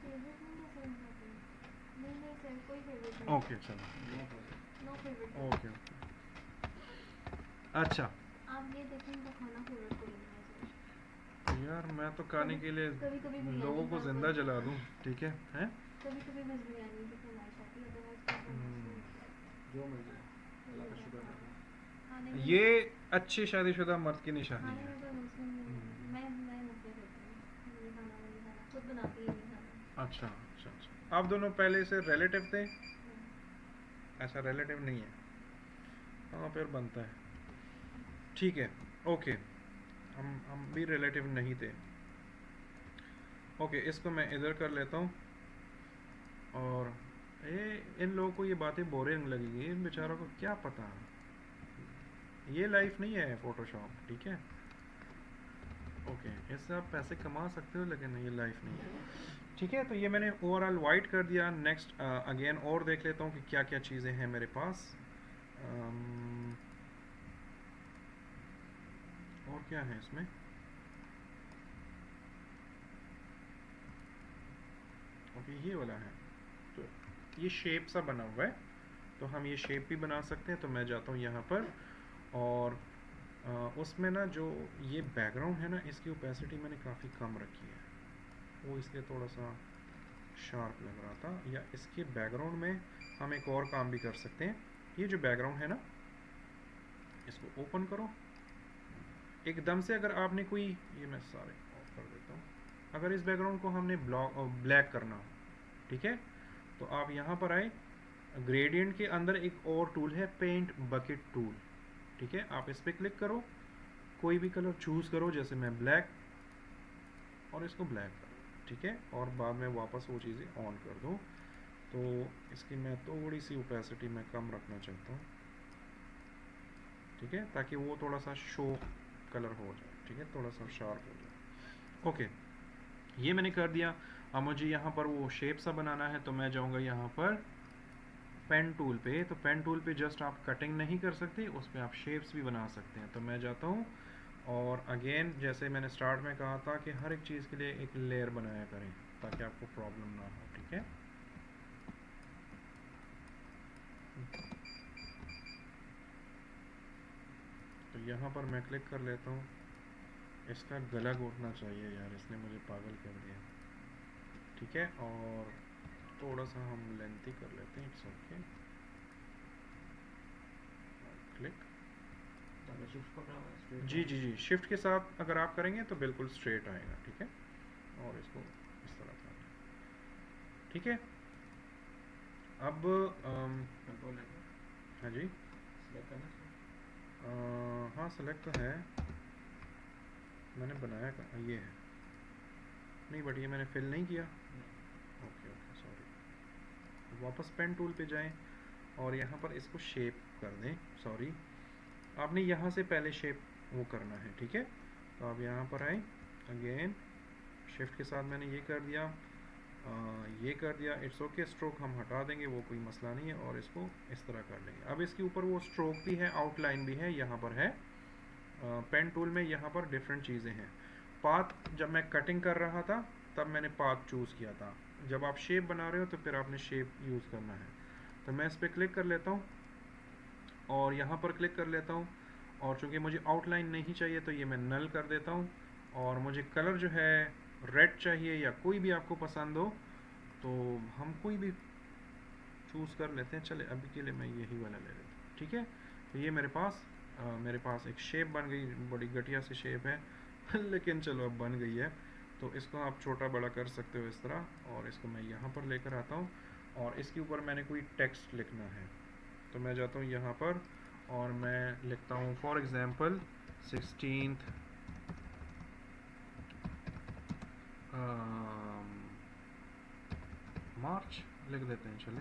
फेवरेट नहीं है सर इनका कोई। नहीं सर, कोई फेवरेट नहीं। ओके चलो, नो फेवरेट। Okay okay. अच्छा आप ये देखें, इनका खाना फेवरेट कोई नहीं है सर। यार, मैं तो खाने के लिए कभी-कभी बिरयानी लोगों को खा जिंदा सकते जला दूँ, ठीक है, हैं? कभी-कभी बस बिरयानी की फरमाइश आती है, अदरवाइज़ कोई फरमाइश नहीं होती। जो मिल जाए, अल्लाह का शुक्र है। खाने में ये अच्छे शादीशुदा मर्द की निशानी खाने है। में कोई मुस्लिम नहीं है। मैं नफरत करती हूँ, मुझे खाना नहीं खाना, खुद बनाती ही नहीं खाना। अच्छा अच्छा अच्छा, आप दोनों पहले से रिलेटिव थे? ऐसा रिलेटिव नहीं है, हाँ फिर बनता है, ठीक है, ओके। हम भी रिलेटिव नहीं थे। ओके, इसको मैं इधर कर लेता हूँ। और इन लोगों को ये बातें बोरिंग लगेगी, इन बेचारों को क्या पता, ये लाइफ नहीं है फोटोशॉप, ठीक है। ओके, इससे आप पैसे कमा सकते हो, लेकिन ये लाइफ नहीं है, ठीक है। तो ये मैंने ओवरऑल वाइट कर दिया। नेक्स्ट अगेन और देख लेता हूँ कि क्या क्या चीज़ें हैं मेरे पास। और क्या है इसमें? ओके, ये वाला है, तो ये शेप सा बना हुआ है, तो हम ये शेप भी बना सकते हैं। तो मैं जाता हूँ यहाँ पर और उसमें ना जो ये बैकग्राउंड है ना, इसकी ओपेसिटी मैंने काफ़ी कम रखी है, वो इसलिए थोड़ा सा शार्प लग रहा था। या इसके बैकग्राउंड में हम एक और काम भी कर सकते हैं। ये जो बैकग्राउंड है ना, इसको ओपन करो एकदम से। अगर आपने कोई, ये मैं सारे ऑफ कर देता हूँ, अगर इस बैकग्राउंड को हमने ब्लैक करना हो, ठीक है, तो आप यहाँ पर आए, ग्रेडियंट के अंदर एक और टूल है, पेंट बकेट टूल, ठीक है। आप इस पर क्लिक करो, कोई भी कलर चूज़ करो, जैसे मैं ब्लैक, और इसको ब्लैक करो, ठीक है, और बाद में वापस वो चीज़ें ऑन कर दो। तो इसकी मैं थोड़ी सी ओपेसिटी मैं कम रखना चाहता हूँ, ठीक है, ताकि वो थोड़ा सा शो कलर हो जाए, ठीक है, थोड़ा सा शार्प हो जाए। ओके, ये मैंने कर दिया। अब मुझे यहाँ पर वो शेप सा बनाना है, तो मैं जाऊँगा यहाँ पर पेन टूल पे। तो पेन टूल पे जस्ट आप कटिंग नहीं कर सकते, उस पर आप शेप्स भी बना सकते हैं। तो मैं जाता हूँ और अगेन, जैसे मैंने स्टार्ट में कहा था कि हर एक चीज़ के लिए एक लेयर बनाया करें, ताकि आपको प्रॉब्लम ना हो, ठीक है। तो यहाँ पर मैं क्लिक कर लेता हूँ। इसका गला घोटना चाहिए यार, इसने मुझे पागल कर दिया, ठीक है। और थोड़ा सा हम लेंथी कर लेते हैं, इट्स ओके। क्लिक, शिफ्ट पकड़ा हुआ है, straight जी है। जी जी, शिफ्ट के साथ अगर आप करेंगे तो बिल्कुल स्ट्रेट आएगा, ठीक है। और इसको इस तरह कर लें, ठीक है। अब कंट्रोल है, हाँ जी, सिलेक्ट करना है। हाँ सेलेक्ट तो है, मैंने बनाया ये है नहीं, बट ये मैंने फिल नहीं किया। Okay okay, sorry. वापस पेन टूल पे जाएं और यहाँ पर इसको शेप कर दें। सॉरी, आपने यहाँ से पहले शेप वो करना है, ठीक है। तो आप यहाँ पर आए, अगेन शिफ्ट के साथ मैंने ये कर दिया, ये कर दिया, इट्स ओके। स्ट्रोक हम हटा देंगे, वो कोई मसला नहीं है, और इसको इस तरह कर लेंगे। अब इसके ऊपर वो स्ट्रोक भी है, आउटलाइन भी है, यहाँ पर है। पेन टूल में यहाँ पर डिफरेंट चीज़ें हैं। पाथ, जब मैं कटिंग कर रहा था तब मैंने पाथ चूज़ किया था, जब आप शेप बना रहे हो तो फिर आपने शेप यूज़ करना है। तो मैं इस पर क्लिक कर लेता हूँ और यहाँ पर क्लिक कर लेता हूँ, और चूँकि मुझे आउटलाइन नहीं चाहिए तो ये मैं नल कर देता हूँ, और मुझे कलर जो है रेड चाहिए या कोई भी आपको पसंद हो तो हम कोई भी चूज़ कर लेते हैं। चले अभी के लिए मैं यही वाला ले लेता हूँ, ठीक है। तो ये मेरे पास एक शेप बन गई, बड़ी घटिया सी शेप है लेकिन चलो अब बन गई है। तो इसको आप छोटा बड़ा कर सकते हो इस तरह, और इसको मैं यहाँ पर लेकर आता हूँ, और इसके ऊपर मैंने कोई टेक्स्ट लिखना है तो मैं जाता हूँ यहाँ पर और मैं लिखता हूँ फॉर एग्ज़ाम्पल 16th मार्च लिख देते हैं, चले,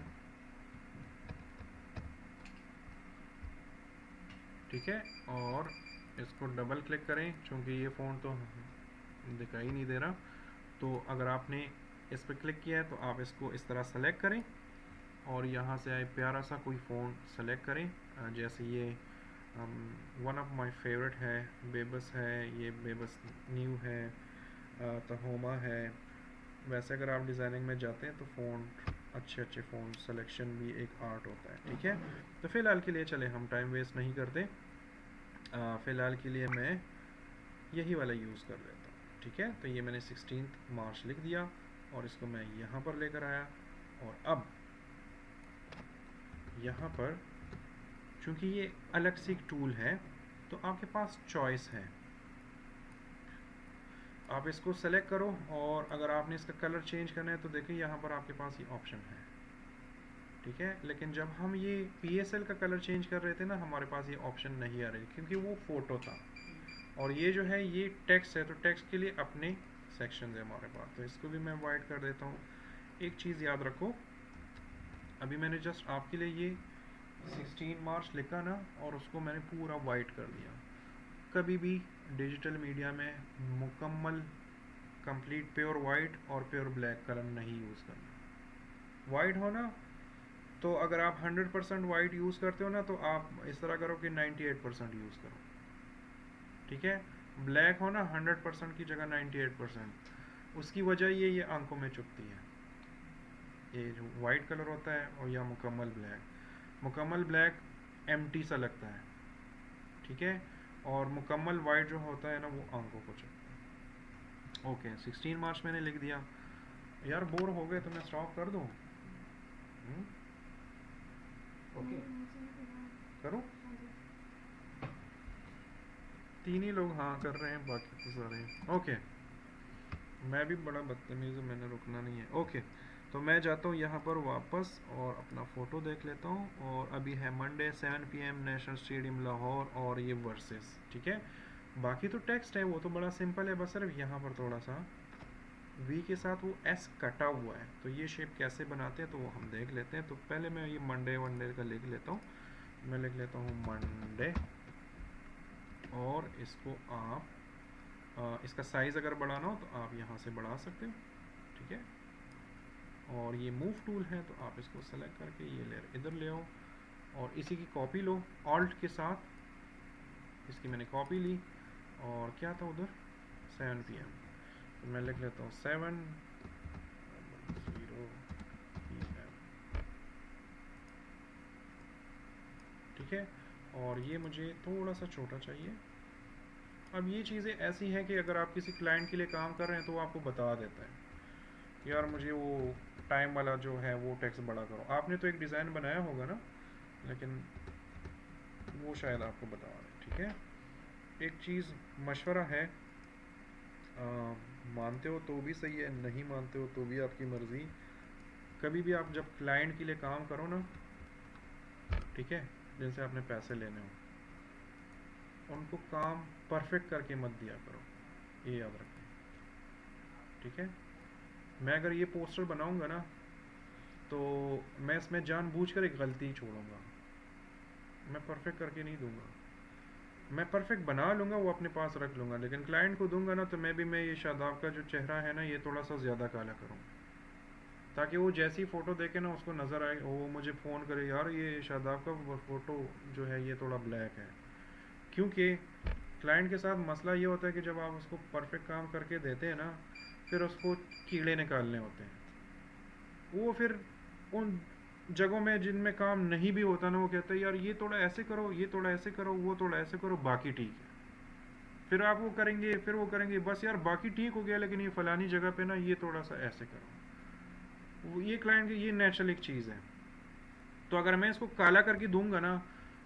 ठीक है। और इसको डबल क्लिक करें, क्योंकि ये फ़ोन तो दिखाई नहीं दे रहा। तो अगर आपने इस पर क्लिक किया है तो आप इसको इस तरह सेलेक्ट करें और यहाँ से आए प्यारा सा कोई फ़ोन सेलेक्ट करें, जैसे ये वन ऑफ माय फेवरेट है, बेबस है, ये बेबस न्यू है, तहोमा है। वैसे अगर आप डिज़ाइनिंग में जाते हैं तो फ़ोन अच्छे फ़ोन सिलेक्शन भी एक आर्ट होता है, ठीक है। तो फ़िलहाल के लिए चले हम टाइम वेस्ट नहीं करते, फ़िलहाल के लिए मैं यही वाला यूज़ कर लेता हूँ, ठीक है। तो ये मैंने 16 मार्च लिख दिया और इसको मैं यहाँ पर लेकर आया, और अब यहाँ पर चूँकि ये अलग से एक टूल है तो आपके पास चॉइस है, आप इसको सेलेक्ट करो, और अगर आपने इसका कलर चेंज करना है तो देखिए यहाँ पर आपके पास ये ऑप्शन है, ठीक है। लेकिन जब हम ये PSL का कलर चेंज कर रहे थे ना, हमारे पास ये ऑप्शन नहीं आ रही क्योंकि वो फ़ोटो था, और ये जो है ये टेक्स्ट है, तो टेक्स्ट के लिए अपने सेक्शन है हमारे पास। तो इसको भी मैं वाइट कर देता हूँ। एक चीज़ याद रखो, अभी मैंने जस्ट आपके लिए ये 16 मार्च लिखा ना, और उसको मैंने पूरा वाइट कर दिया। कभी भी डिजिटल मीडिया में मुकम्मल कंप्लीट प्योर वाइट और प्योर ब्लैक कलर नहीं यूज़ करना। वाइट हो ना, तो अगर आप 100% वाइट यूज़ करते हो ना तो आप इस तरह करो कि 98% यूज़ करो, ठीक है। ब्लैक हो ना 100% की जगह 98%। उसकी वजह ये आंखों में चुभती है, ये जो वाइट कलर होता है, और या मुकम्मल ब्लैक एम्प्टी सा लगता है, ठीक है। और मुकम्मल वाइट जो होता है ना वो आंखों को चुभता है। ओके, 16 मार्च मैंने लिख दिया। यार बोर हो गए तो मैं स्टॉप कर दूँ? ओके करूँ? तीन ही लोग हाँ कर रहे हैं, बाकी तो सारे ओके। मैं भी बड़ा बदतमीज़ हूँ, मैंने रुकना नहीं है। ओके, तो मैं जाता हूँ यहाँ पर वापस और अपना फ़ोटो देख लेता हूँ, और अभी है Monday 7 PM national stadium Lahore, और ये वर्सेस, ठीक है। बाकी तो टेक्स्ट है, वो तो बड़ा सिंपल है, बस सिर्फ यहाँ पर थोड़ा सा वी के साथ वो एस कटा हुआ है, तो ये शेप कैसे बनाते हैं तो वो हम देख लेते हैं। तो पहले मैं ये मंडे का लिख लेता हूँ, मैं लिख लेता हूँ मंडे, और इसको आप इसका साइज़ अगर बढ़ाना हो तो आप यहाँ से बढ़ा सकते हो, ठीक है। और ये मूव टूल है तो आप इसको सेलेक्ट करके ये लेयर इधर ले आओ, और इसी की कॉपी लो ऑल्ट के साथ। इसकी मैंने कॉपी ली, और क्या था उधर 7 PM, तो मैं लिख लेता हूँ 7:00 PM, ठीक है। और ये मुझे थोड़ा सा छोटा चाहिए। अब ये चीज़ें ऐसी हैं कि अगर आप किसी क्लाइंट के लिए काम कर रहे हैं तो वो आपको बता देता है यार मुझे वो टाइम वाला जो है वो टेक्स्ट बड़ा करो। आपने तो एक डिज़ाइन बनाया होगा ना, लेकिन वो शायद आपको बता रहे, ठीक है। एक चीज़ मशवरा है, मानते हो तो भी सही है, नहीं मानते हो तो भी आपकी मर्ज़ी। कभी भी आप जब क्लाइंट के लिए काम करो ना, ठीक है, जिनसे आपने पैसे लेने हो, उनको काम परफेक्ट करके मत दिया करो, ये याद रखें, ठीक है। मैं अगर ये पोस्टर बनाऊंगा ना तो मैं इसमें जानबूझकर एक गलती छोड़ूंगा, मैं परफेक्ट करके नहीं दूंगा। मैं परफेक्ट बना लूँगा, वो अपने पास रख लूँगा, लेकिन क्लाइंट को दूंगा ना तो मैं ये शादाब का जो चेहरा है ना ये थोड़ा सा ज़्यादा काला करूँ, ताकि वो जैसी फ़ोटो देखे ना उसको नज़र आए, वो मुझे फ़ोन करे यार ये शादाब का फ़ोटो जो है ये थोड़ा ब्लैक है। क्योंकि क्लाइंट के साथ मसला ये होता है कि जब आप उसको परफेक्ट काम करके देते हैं ना, फिर उसको कीड़े निकालने होते हैं, वो फिर जगहों में जिनमें काम नहीं भी होता ना, वो कहता है यार ये थोड़ा ऐसे करो, ये थोड़ा ऐसे करो, वो थोड़ा ऐसे करो, बाकी ठीक है। फिर आप वो करेंगे, फिर वो करेंगे, बस यार बाकी ठीक हो गया, लेकिन ये फलानी जगह पे ना ये थोड़ा सा ऐसे करो। ये क्लाइंट की ये नेचुरल एक चीज़ है। तो अगर मैं इसको काला करके दूंगा ना,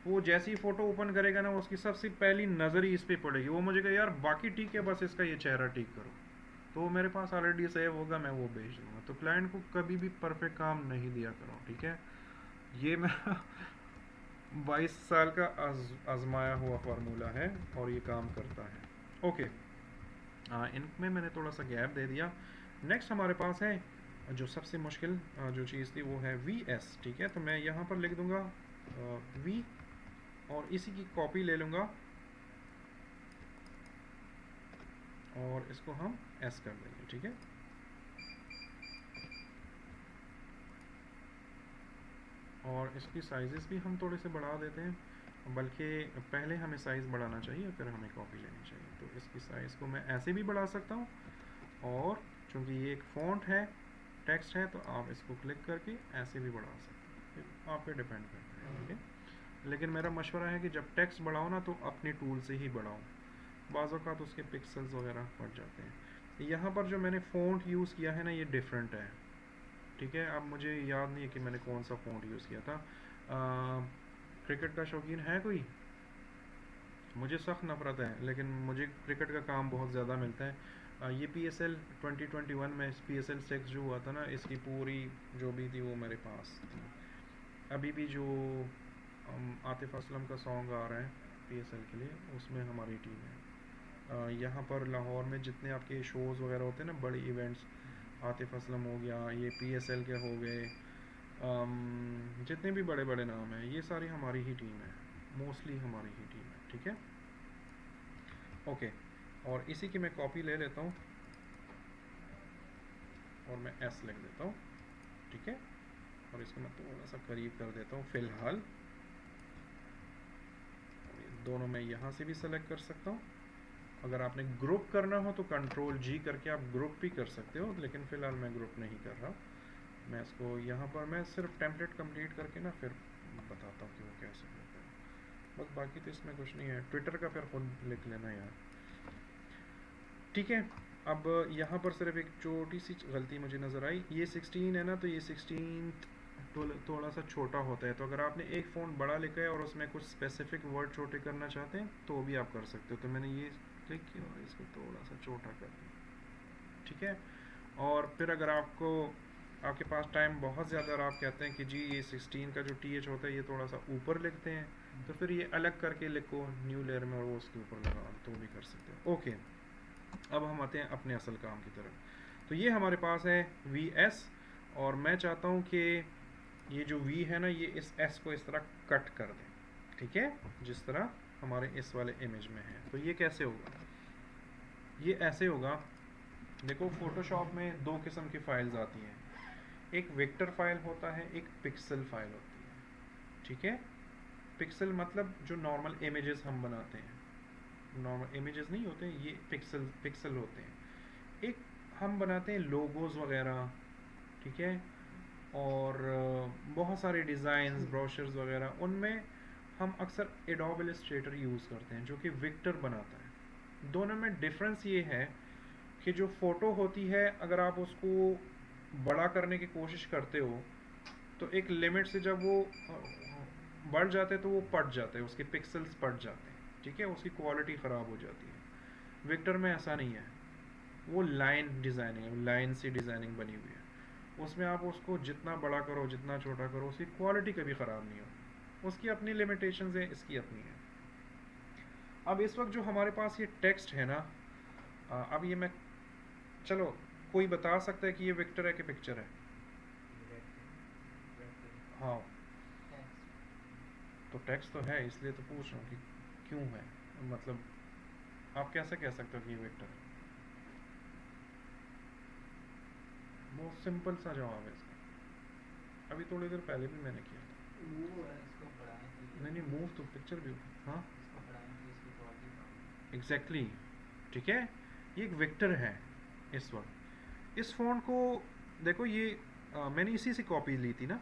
वो जैसी ही फोटो ओपन करेगा ना, उसकी सबसे पहली नज़र ही इस पे पड़ेगी। वो मुझे कहे यार बाकी ठीक है, बस इसका ये चेहरा ठीक करो। तो वो मेरे पास ऑलरेडी सेव होगा, मैं वो भेज दूंगा। तो क्लाइंट को कभी भी परफेक्ट काम नहीं दिया करो, ठीक है। ये मेरा 22 साल का आजमाया हुआ फार्मूला है और ये काम करता है। ओके, इनमें मैंने थोड़ा सा गैप दे दिया। नेक्स्ट हमारे पास है जो सबसे मुश्किल जो चीज़ थी, वो है VS, ठीक है। तो मैं यहाँ पर लिख दूंगा V और इसी की कॉपी ले लूँगा और इसको हम S कर देंगे, ठीक है। और इसकी साइजेस भी हम थोड़े से बढ़ा देते हैं, बल्कि पहले हमें साइज़ बढ़ाना चाहिए फिर हमें कॉपी लेनी चाहिए। तो इसकी साइज़ को मैं ऐसे भी बढ़ा सकता हूँ, और चूंकि ये एक फ़ॉन्ट है, टेक्स्ट है, तो आप इसको क्लिक करके ऐसे भी बढ़ा सकते हैं, फिर आप पे डिपेंड करता है, ठीक है। लेकिन मेरा मशवरा है कि जब टेक्स्ट बढ़ाओ ना, तो अपने टूल से ही बढ़ाओ, बाज़ औक़ात उसके पिक्सल्स वगैरह बढ़ जाते हैं। यहाँ पर जो मैंने फ़ॉन्ट यूज़ किया है ना, ये डिफरेंट है, ठीक है। अब मुझे याद नहीं है कि मैंने कौन सा फ़ॉन्ट यूज़ किया था। क्रिकेट का शौकीन है कोई? मुझे सख्त नफ़रत है, लेकिन मुझे क्रिकेट का काम बहुत ज़्यादा मिलता है। ये PSL 2021 में PSL 6 जो हुआ था ना, इसकी पूरी जो भी थी वो मेरे पास थी। अभी भी जो आतिफ असलम का सॉन्ग आ रहा है PSL के लिए, उसमें हमारी टीम है। यहाँ पर लाहौर में जितने आपके शोज़ वगैरह होते हैं ना, बड़े इवेंट्स, आतिफ असलम हो गया, ये PSL के हो गए, जितने भी बड़े बड़े नाम हैं, ये सारी हमारी ही टीम है, मोस्टली हमारी ही टीम है, ठीक है। ओके, और इसी की मैं कॉपी ले लेता हूँ और मैं S लिख देता हूँ, ठीक है। और इसको मैं थोड़ा सा करीब कर देता हूँ फ़िलहाल। दोनों मैं यहाँ से भी सेलेक्ट कर सकता हूँ। अगर आपने ग्रुप करना हो तो Ctrl+G करके आप ग्रुप भी कर सकते हो, लेकिन फ़िलहाल मैं ग्रुप नहीं कर रहा। मैं इसको यहाँ पर मैं सिर्फ टेम्पलेट कंप्लीट करके ना फिर बताता हूँ कि वो कैसे करते हैं। बस बाकी तो इसमें कुछ नहीं है, ट्विटर का फिर खुद लिख लेना यार, ठीक है। अब यहाँ पर सिर्फ एक छोटी सी गलती मुझे नज़र आई, ये 16 है ना, तो ये 16 थोड़ा सा छोटा होता है। तो अगर आपने एक फ़ॉन्ट बड़ा लिखा है और उसमें कुछ स्पेसिफिक वर्ड छोटे करना चाहते हैं तो भी आप कर सकते हो। तो मैंने ये क्लिक किया और इसको थोड़ा सा छोटा कर दिया, ठीक है। और फिर अगर आपके पास टाइम बहुत ज़्यादा और आप कहते हैं कि जी ये 16 का जो TH होता है ये थोड़ा सा ऊपर लिखते हैं, तो फिर ये अलग करके लिखो न्यू लेयर में और वो उसके ऊपर लगा, तो भी कर सकते हो। ओके, अब हम आते हैं अपने असल काम की तरफ। तो ये हमारे पास है VS, और मैं चाहता हूँ कि ये जो V है ना, ये इस S को इस तरह कट कर दें, ठीक है, जिस तरह हमारे इस वाले इमेज में है। तो ये कैसे होगा? ये ऐसे होगा, देखो फोटोशॉप में दो किस्म की फाइल्स आती हैं, एक वेक्टर फाइल होता है, एक पिक्सल फाइल होती है, ठीक है। पिक्सल मतलब जो नॉर्मल इमेजेस हम बनाते हैं, नॉर्मल इमेजेस नहीं होते, ये पिक्सल होते हैं। एक हम बनाते हैं लोगोज वगैरह, ठीक है, और बहुत सारे डिज़ाइंस, ब्रोशर्स वगैरह, उनमें हम अक्सर एडोब इलस्ट्रेटर यूज़ करते हैं जो कि वेक्टर बनाता है। दोनों में डिफरेंस ये है कि जो फ़ोटो होती है, अगर आप उसको बड़ा करने की कोशिश करते हो तो एक लिमिट से जब वो बढ़ जाते हैं तो वो पट जाते हैं, उसके पिक्सल्स पट जाते हैं, ठीक है, उसकी क्वालिटी ख़राब हो जाती है। वेक्टर में ऐसा नहीं है, वो लाइन डिज़ाइनिंग, लाइन से डिज़ाइनिंग बनी हुई है, उसमें आप उसको जितना बड़ा करो, जितना छोटा करो, उसकी क्वालिटी कभी ख़राब नहीं होती। उसकी अपनी लिमिटेशंस हैं, इसकी अपनी है। अब इस वक्त जो हमारे पास ये टेक्स्ट है ना, अब ये मैं, चलो कोई बता सकता है कि ये वेक्टर है कि पिक्चर है? हाँ, तो टेक्स्ट तो है, इसलिए तो पूछ रहा हूँ कि क्यों है, मतलब आप कैसे कह सकते हो कि ये वेक्टर है? बहुत सिंपल सा जवाब है इसका, अभी थोड़ी देर पहले भी मैंने किया था। नहीं, मूव तो पिक्चर भी होता है, हाँ एग्जैक्टली, ठीक है, ये एक वेक्टर है। इस वक्त इस फ़ॉन्ट को देखो, ये मैंने इसी से कॉपी ली थी ना,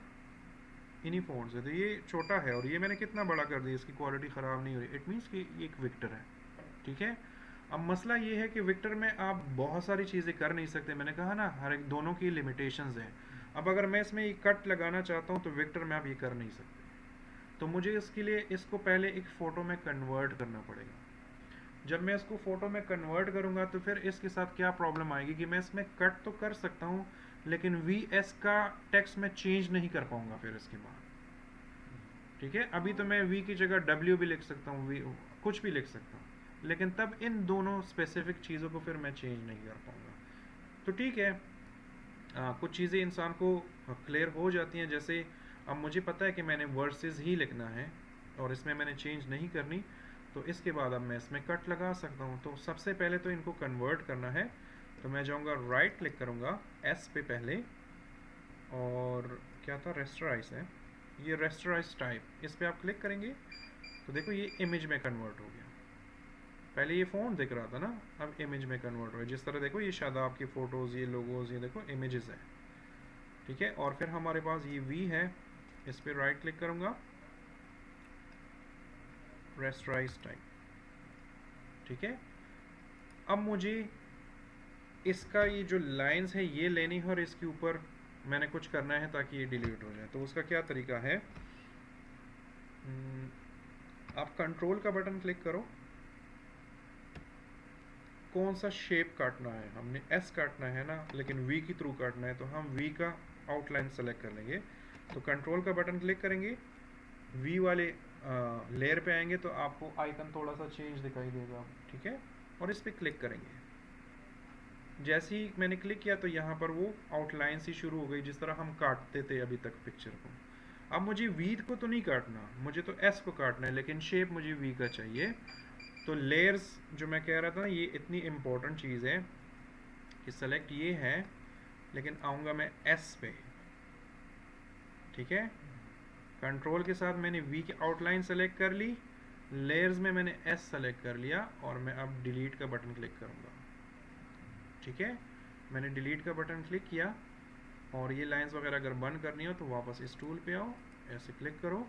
इन्हीं फ़ोन से। तो ये छोटा है और ये मैंने कितना बड़ा कर दिया, इसकी क्वालिटी ख़राब नहीं हो रही। इट मीन्स कि ये एक विक्टर है, ठीक है। अब मसला ये है कि विक्टर में आप बहुत सारी चीज़ें कर नहीं सकते। मैंने कहा ना, हर एक दोनों की लिमिटेशंस हैं। अब अगर मैं इसमें ये कट लगाना चाहता हूँ तो विक्टर में आप ये कर नहीं सकते। तो मुझे इसके लिए इसको पहले एक फ़ोटो में कन्वर्ट करना पड़ेगा। जब मैं इसको फ़ोटो में कन्वर्ट करूँगा तो फिर इसके साथ क्या प्रॉब्लम आएगी कि मैं इसमें कट तो कर सकता हूँ, लेकिन VS का टेक्स्ट मैं चेंज नहीं कर पाऊँगा फिर इसके बाद, ठीक है। अभी तो मैं V की जगह W भी लिख सकता हूँ, V कुछ भी लिख सकता हूँ, लेकिन तब इन दोनों स्पेसिफिक चीज़ों को फिर मैं चेंज नहीं कर पाऊँगा। तो ठीक है, कुछ चीज़ें इंसान को क्लियर हो जाती हैं। जैसे अब मुझे पता है कि मैंने वर्सेस ही लिखना है और इसमें मैंने चेंज नहीं करनी, तो इसके बाद अब मैं इसमें कट लगा सकता हूँ। तो सबसे पहले तो इनको कन्वर्ट करना है, तो मैं जाऊँगा राइट क्लिक करूँगा S पे पहले, और क्या था, रेस्टराइज है, ये रेस्टराइज टाइप, इस पर आप क्लिक करेंगे तो देखो ये इमेज में कन्वर्ट हो गया। पहले ये फ़ोन दिख रहा था ना, अब इमेज में कन्वर्ट हो गया। जिस तरह देखो ये शादाब की फ़ोटोज़, ये लोगोज़, ये देखो इमेजेस है, ठीक है। और फिर हमारे पास ये V है, इस पर राइट क्लिक करूँगा, रेस्टराइज टाइप, ठीक है। अब मुझे इसका ये जो लाइंस है ये लेनी है और इसके ऊपर मैंने कुछ करना है ताकि ये डिलीट हो जाए। तो उसका क्या तरीका है, आप कंट्रोल का बटन क्लिक करो, कौन सा शेप काटना है, हमने S काटना है ना, लेकिन V के थ्रू काटना है, तो हम V का आउटलाइन सेलेक्ट कर लेंगे। तो कंट्रोल का बटन क्लिक करेंगे, V वाले लेयर पे आएंगे तो आपको आइकन थोड़ा सा चेंज दिखाई देगा, ठीक है, और इस पर क्लिक करेंगे। जैसे ही मैंने क्लिक किया तो यहाँ पर वो आउटलाइन सी शुरू हो गई, जिस तरह हम काटते थे अभी तक पिक्चर को। अब मुझे V को तो नहीं काटना, मुझे तो S को काटना है, लेकिन शेप मुझे V का चाहिए। तो लेयर्स जो मैं कह रहा था ना, ये इतनी इम्पोर्टेंट चीज़ है कि सेलेक्ट ये है, लेकिन आऊँगा मैं S पे, ठीक है। कंट्रोल के साथ मैंने V की आउटलाइन सेलेक्ट कर ली, लेयर्स में मैंने S सेलेक्ट कर लिया, और मैं अब डिलीट का बटन क्लिक करूँगा, ठीक है। मैंने डिलीट का बटन क्लिक किया, और ये लाइंस वगैरह अगर बंद करनी हो तो वापस इस टूल पे आओ, ऐसे क्लिक करो,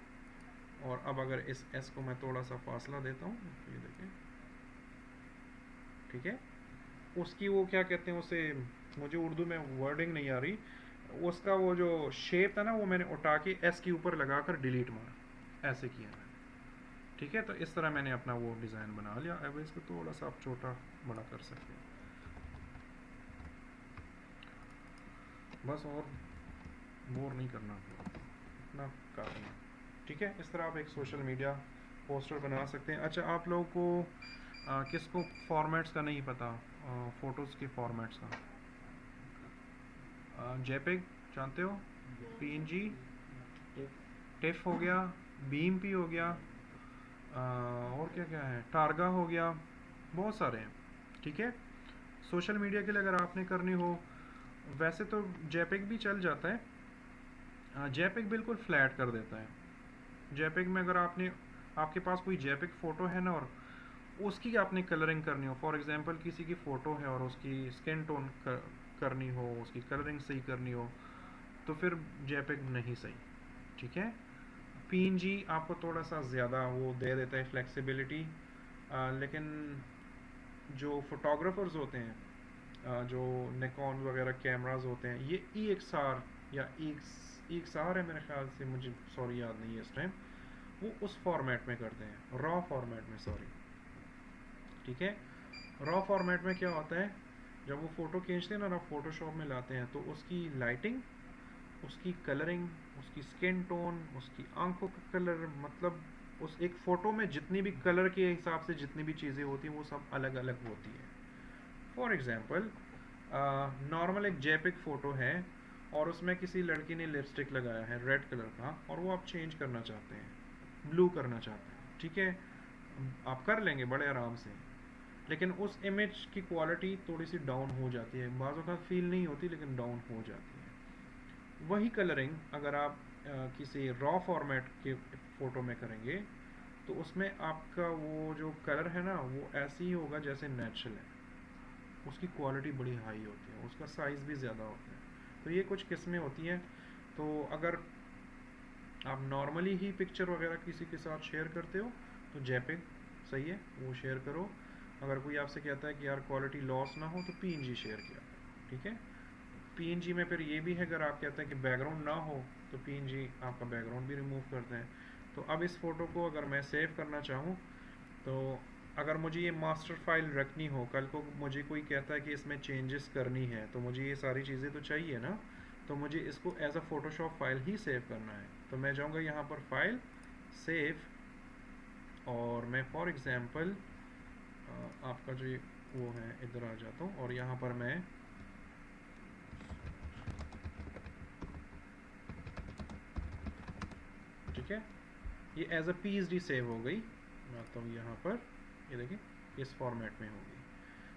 और अब अगर इस S को मैं थोड़ा सा फासला देता हूँ, ये देखिए, ठीक है। उसकी वो क्या कहते हैं उसे, मुझे उर्दू में वर्डिंग नहीं आ रही, उसका वो जो शेप था ना, वो मैंने उठा के S के ऊपर लगा कर डिलीट मारा, ऐसे किया मैंने, ठीक है। तो इस तरह मैंने अपना वो डिज़ाइन बना लिया। अब इसको थोड़ा सा आप छोटा बड़ा कर सकते हैं, बस, और बोर नहीं करना, इतना काफ़ी है, ठीक है। इस तरह आप एक सोशल मीडिया पोस्टर बना सकते हैं। अच्छा, आप लोगों को किसको फॉर्मेट्स का नहीं पता, फ़ोटोज़ के फॉर्मेट्स का, जेपेग जानते हो, PNG, टिफ हो गया, BMP हो गया, और क्या क्या है, टारगा हो गया, बहुत सारे हैं, ठीक है। सोशल मीडिया के लिए अगर आपने करनी हो, वैसे तो जेपेग भी चल जाता है, जेपेग बिल्कुल फ्लैट कर देता है। जेपेग में अगर आपके पास कोई जेपेग फ़ोटो है ना, और उसकी आपने कलरिंग करनी हो, फॉर एग्जांपल किसी की फ़ोटो है और उसकी स्किन टोन करनी हो, उसकी कलरिंग सही करनी हो, तो फिर जेपेग नहीं सही, ठीक है। PNG आपको थोड़ा सा ज़्यादा वो दे देता है फ्लेक्सिबिलिटी, लेकिन जो फोटोग्राफर्स होते हैं, जो निकॉन वगैरह कैमरास होते हैं, ये EXR या EXR है मेरे ख्याल से, मुझे सॉरी याद नहीं है इस टाइम, वो उस फॉर्मेट में करते हैं, रॉ फॉर्मेट में, सॉरी, ठीक है। रॉ फॉर्मेट में क्या होता है, जब वो फ़ोटो खींचते हैं ना, फोटोशॉप में लाते हैं, तो उसकी लाइटिंग, उसकी कलरिंग, उसकी स्किन टोन, उसकी आंखों का कलर, मतलब उस एक फ़ोटो में जितनी भी कलर के हिसाब से जितनी भी चीज़ें होती हैं वो सब अलग अलग होती हैं। फॉर एग्ज़ाम्पल, नॉर्मल एक जेपिक फ़ोटो है और उसमें किसी लड़की ने लिपस्टिक लगाया है रेड कलर का, और वो आप चेंज करना चाहते हैं, ब्लू करना चाहते हैं, ठीक है, आप कर लेंगे बड़े आराम से, लेकिन उस इमेज की क्वालिटी थोड़ी सी डाउन हो जाती है, बाज़ औक़ात फील नहीं होती लेकिन डाउन हो जाती है। वही कलरिंग अगर आप किसी रॉ फॉर्मेट के फ़ोटो में करेंगे तो उसमें आपका वो जो कलर है ना, वो ऐसे ही होगा जैसे नेचुरल है, उसकी क्वालिटी बड़ी हाई होती है, उसका साइज़ भी ज़्यादा होता है। तो ये कुछ किस्में होती हैं। तो अगर आप नॉर्मली ही पिक्चर वगैरह किसी के साथ शेयर करते हो तो जेपिग सही है, वो शेयर करो। अगर कोई आपसे कहता है कि यार क्वालिटी लॉस ना हो तो पीएनजी शेयर किया करो, ठीक है। पीएनजी में फिर ये भी है, अगर आप कहते हैं कि बैकग्राउंड ना हो तो पीएनजी आपका बैकग्राउंड भी रिमूव करते हैं। तो अब इस फ़ोटो को अगर मैं सेव करना चाहूँ तो अगर मुझे ये मास्टर फाइल रखनी हो, कल को मुझे कोई कहता है कि इसमें चेंजेस करनी है, तो मुझे ये सारी चीज़ें तो चाहिए ना, तो मुझे इसको एज अ फोटोशॉप फाइल ही सेव करना है। तो मैं जाऊँगा यहाँ पर फाइल सेव, और मैं फॉर एग्ज़ाम्पल आपका जो वो है इधर आ जाता हूँ और यहाँ पर मैं ठीक है, ये एज अ पीएसडी सेव हो गई। मैं आता हूँ यहाँ पर, ये देखिए इस फॉर्मेट में होगी।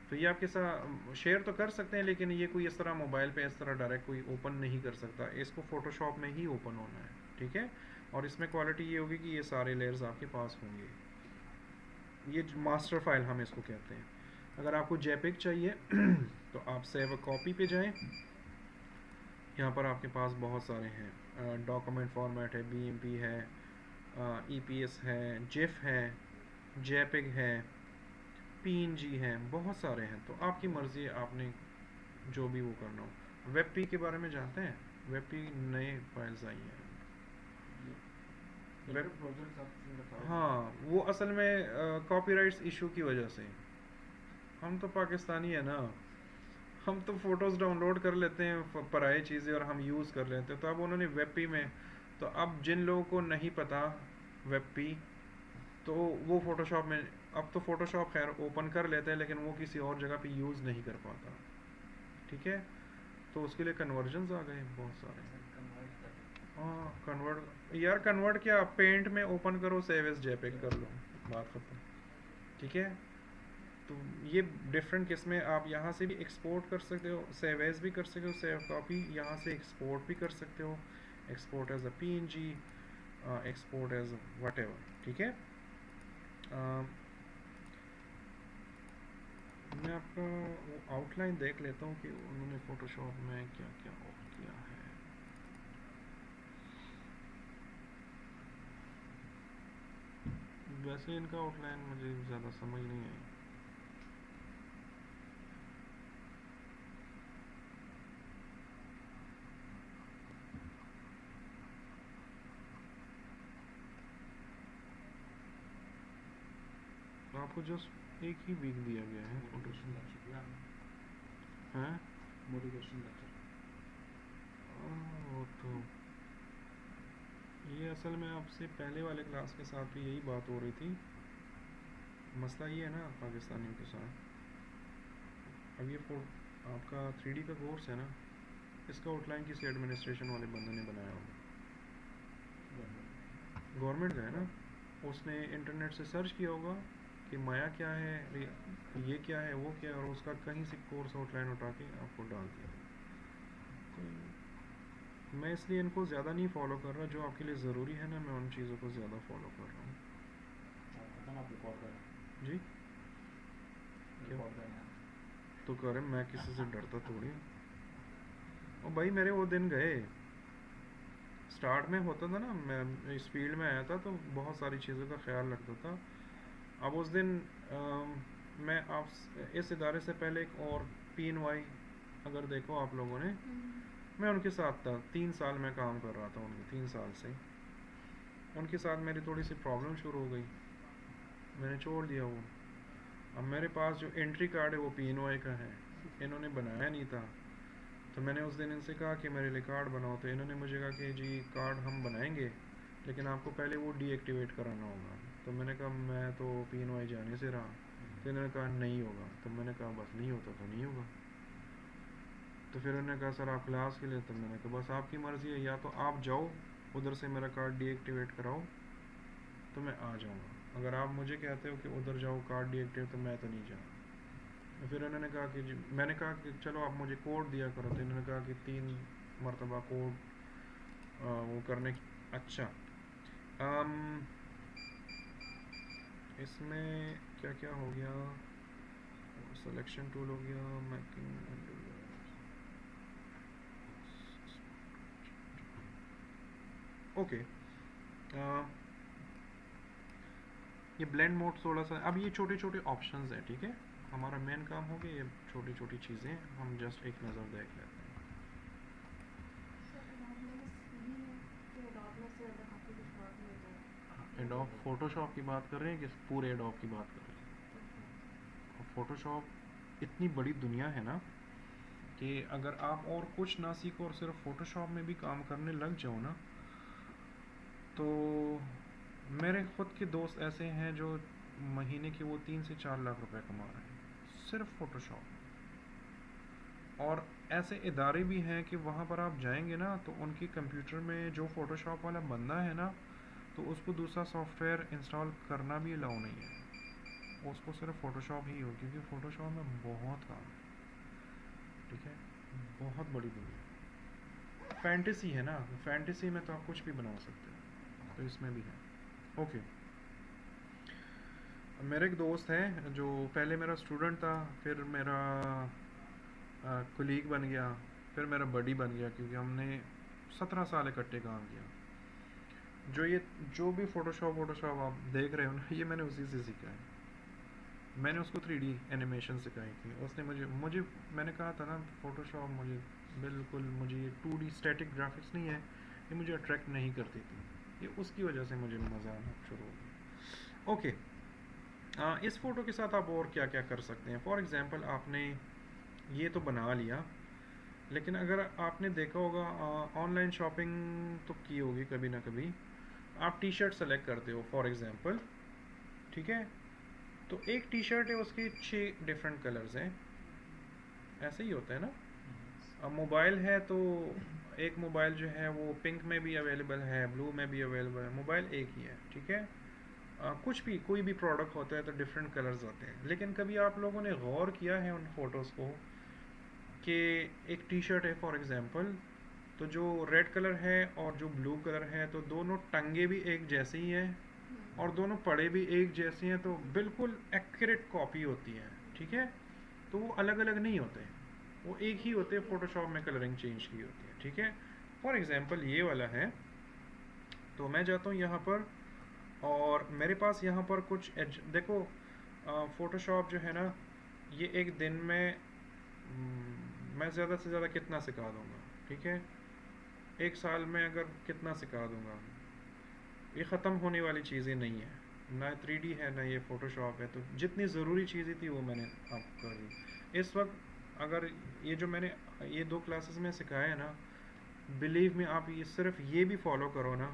तो ये आपके साथ शेयर तो कर सकते हैं, लेकिन ये कोई इस तरह मोबाइल पे इस तरह डायरेक्ट कोई ओपन नहीं कर सकता, इसको फोटोशॉप में ही ओपन होना है, ठीक है। और इसमें क्वालिटी ये होगी कि ये सारे लेयर्स आपके पास होंगे। ये मास्टर फाइल हम इसको कहते हैं। अगर आपको जेपिग चाहिए तो आप सेव अ कॉपी पे जाएं, यहाँ पर आपके पास बहुत सारे हैं, डॉक्यूमेंट फॉर्मेट है, बीएमपी है, ईपीएस है, जिफ है, जेपिग है, पीएनजी है, बहुत सारे हैं। तो आपकी मर्ज़ी है, आपने जो भी वो करना हो। वेबपी के बारे में जानते हैं? वेबपी नए फाइल्स आई हैं। वेब प्रोजेक्ट्स आप बताओ। हाँ, वो असल में कॉपीराइट्स इशू की वजह से, हम तो पाकिस्तानी है ना, हम तो फ़ोटोज़ डाउनलोड कर लेते हैं पराई चीज़ें और हम यूज़ कर लेते हैं। तो अब उन्होंने वेबपी में, तो अब जिन लोगों को नहीं पता वेबपी, तो वो फ़ोटोशॉप में, अब तो फ़ोटोशॉप खैर ओपन कर लेते हैं, लेकिन वो किसी और जगह पे यूज़ नहीं कर पाता, ठीक है। तो उसके लिए कन्वर्जन्स आ गए बहुत सारे। हाँ कन्वर्ट, यार कन्वर्ट क्या, पेंट में ओपन करो, सेव एज जेपेग कर लो, बात खत्म, ठीक है। तो ये डिफरेंट किस्में, आप यहाँ से भी एक्सपोर्ट कर सकते हो, सेव एज भी कर सकते हो, सेव कॉपी, यहाँ से एक्सपोर्ट भी कर सकते हो, export as a PNG, export as whatever, ठीक है। मैं आपका वो आउटलाइन देख लेता हूँ कि उन्होंने फ़ोटोशॉप में क्या क्या ऑफ किया है। वैसे इनका आउटलाइन मुझे ज़्यादा समझ नहीं आई। तो आपको जस्ट एक ही वीक दिया गया है मोटिवेशन फोटोशॉप, लेक्चर दिया हैं? Motivation lecture. वो तो ये असल में आपसे पहले वाले क्लास के साथ भी यही बात हो रही थी। मसला ये है ना पाकिस्तानियों के साथ, अब ये आपका 3D का कोर्स है ना, इसका आउटलाइन किसी एडमिनिस्ट्रेशन वाले बंदे ने बनाया होगा, गवर्नमेंट का है ना, उसने इंटरनेट से सर्च किया होगा कि माया क्या है, ये क्या है, वो क्या है, और उसका कहीं से कोर्स आउटलाइन उठा के आपको डाल दिया। तो मैं इसलिए इनको ज़्यादा नहीं फॉलो कर रहा, जो आपके लिए ज़रूरी है ना, मैं उन चीज़ों को ज़्यादा फॉलो कर रहा हूँ। आप रिकॉर्ड करें। जी क्या रिकॉर्ड करें। तो करें, मैं किसी से डरता थोड़ी हूँ। और भाई मेरे वो दिन गए, स्टार्ट में होता था ना, मैं इस फील्ड में आया था तो बहुत सारी चीज़ों का ख्याल रखता था। अब उस दिन मैं आप इस इदारे से पहले एक और PNY अगर देखो आप लोगों ने, मैं उनके साथ था, 3 साल मैं काम कर रहा था उनके, 3 साल से उनके साथ मेरी थोड़ी सी प्रॉब्लम शुरू हो गई, मैंने छोड़ दिया वो। अब मेरे पास जो एंट्री कार्ड है वो PNY का है, इन्होंने बनाया नहीं था। तो मैंने उस दिन इनसे कहा कि मेरे लिए कार्ड बनाओ, तो इन्होंने मुझे कहा कि जी कार्ड हम बनाएंगे, लेकिन आपको पहले वो डीएक्टिवेट कराना होगा। तो मैंने कहा मैं तो PNY जाने से रहा, तो इन्होंने कहा नहीं होगा। तो मैंने कहा बस नहीं होता तो नहीं होगा। तो फिर उन्होंने कहा सर आप क्लास के लिए, तो मैंने कहा बस आपकी मर्ज़ी है, या तो आप जाओ उधर से मेरा कार्ड डीएक्टिवेट कराओ तो मैं आ जाऊँगा, अगर आप मुझे कहते हो कि उधर जाओ कार्ड डीएक्टिवेट, तो मैं तो नहीं जाऊँगा। तो फिर उन्होंने कहा कि जी, मैंने कहा कि चलो आप मुझे कोड दिया करो, तो इन्होंने कहा कि 3 मरतबा कोड वो करने की। अच्छा इसमें क्या क्या हो गया, सिलेक्शन टूल हो गया, मैकिंग, ओके। ये ब्लेंड मोड थोड़ा सा, अब ये छोटे छोटे ऑप्शंस हैं, ठीक है। हमारा मेन काम हो गया, ये छोटी छोटी चीज़ें हम जस्ट एक नज़र देख लेते हैं। सर अडॉब में बस यही है कि अडॉब में से ज़्यादा काफ़ी कुछ और भी होता है। एडोब फोटोशॉप की बात कर रहे हैं कि पूरे एडोब की बात कर रहे हैं? और फोटोशॉप इतनी बड़ी दुनिया है ना कि अगर आप और कुछ ना सीखो और सिर्फ फोटोशॉप में भी काम करने लग जाओ ना, तो मेरे खुद के दोस्त ऐसे हैं जो महीने के वो 3 से 4 लाख रुपए कमा रहे हैं सिर्फ फोटोशॉप। और ऐसे इदारे भी हैं कि वहाँ पर आप जाएंगे ना तो उनकी कंप्यूटर में जो फोटोशॉप वाला बंदा है ना, तो उसको दूसरा सॉफ्टवेयर इंस्टॉल करना भी अलाउ नहीं है, उसको सिर्फ फोटोशॉप ही हो, क्योंकि फोटोशॉप में बहुत काम है, ठीक है। बहुत बड़ी दुनिया, फैंटेसी है ना, फैंटेसी में तो आप कुछ भी बना सकते हैं, तो इसमें भी है। ओके, मेरे एक दोस्त है जो पहले मेरा स्टूडेंट था, फिर मेरा कुलीग बन गया, फिर मेरा बडी बन गया, क्योंकि हमने 17 साल इकट्ठे काम किया। जो भी फोटोशॉप आप देख रहे हो ना, ये मैंने उसी से सीखा है। मैंने उसको 3D एनिमेशन सिखाई थी, उसने मुझे मैंने कहा था ना फोटोशॉप मुझे ये 2D स्टैटिक ग्राफिक्स नहीं है, ये मुझे अट्रैक्ट नहीं करती थी, ये उसकी वजह से मुझे मज़ा आना शुरू हो गया। ओके, इस फ़ोटो के साथ आप और क्या क्या कर सकते हैं? फॉर एग्ज़ाम्पल आपने ये तो बना लिया, लेकिन अगर आपने देखा होगा ऑनलाइन शॉपिंग तो की होगी कभी ना कभी, आप टी शर्ट सेलेक्ट करते हो फॉर एग्ज़ाम्पल, ठीक है। तो एक टी शर्ट है, उसके 6 डिफरेंट कलर्स हैं, ऐसे ही होता है ना। अब मोबाइल है तो एक मोबाइल जो है वो पिंक में भी अवेलेबल है, ब्लू में भी अवेलेबल है, मोबाइल एक ही है, ठीक है। कुछ भी कोई भी प्रोडक्ट होता है तो डिफरेंट कलर्स होते हैं, लेकिन कभी आप लोगों ने गौर किया है उन फोटोज़ को कि एक टी शर्ट है फॉर एग्ज़ाम्पल, तो जो रेड कलर है और जो ब्लू कलर है, तो दोनों टंगे भी एक जैसे ही हैं और दोनों पड़े भी एक जैसे हैं, तो बिल्कुल एक्यूरेट कॉपी होती है, ठीक है। तो वो अलग अलग नहीं होते, वो एक ही होते हैं, फ़ोटोशॉप में कलरिंग चेंज की होती है, ठीक है। फॉर एग्ज़ाम्पल ये वाला है, तो मैं जाता हूँ यहाँ पर और मेरे पास यहाँ पर कुछ देखो, फ़ोटोशॉप जो है ना, ये एक दिन में मैं ज़्यादा से ज़्यादा कितना सिखा दूँगा, ठीक है। एक साल में अगर कितना सिखा दूँगा, ये ख़त्म होने वाली चीज़ें नहीं है, ना 3D है ना ये फ़ोटोशॉप है, तो जितनी ज़रूरी चीज़ें थी वो मैंने आपको कर दी। इस वक्त अगर ये जो मैंने ये 2 क्लासेस में सिखाया है ना, बिलीव में आप ये सिर्फ ये भी फॉलो करो ना,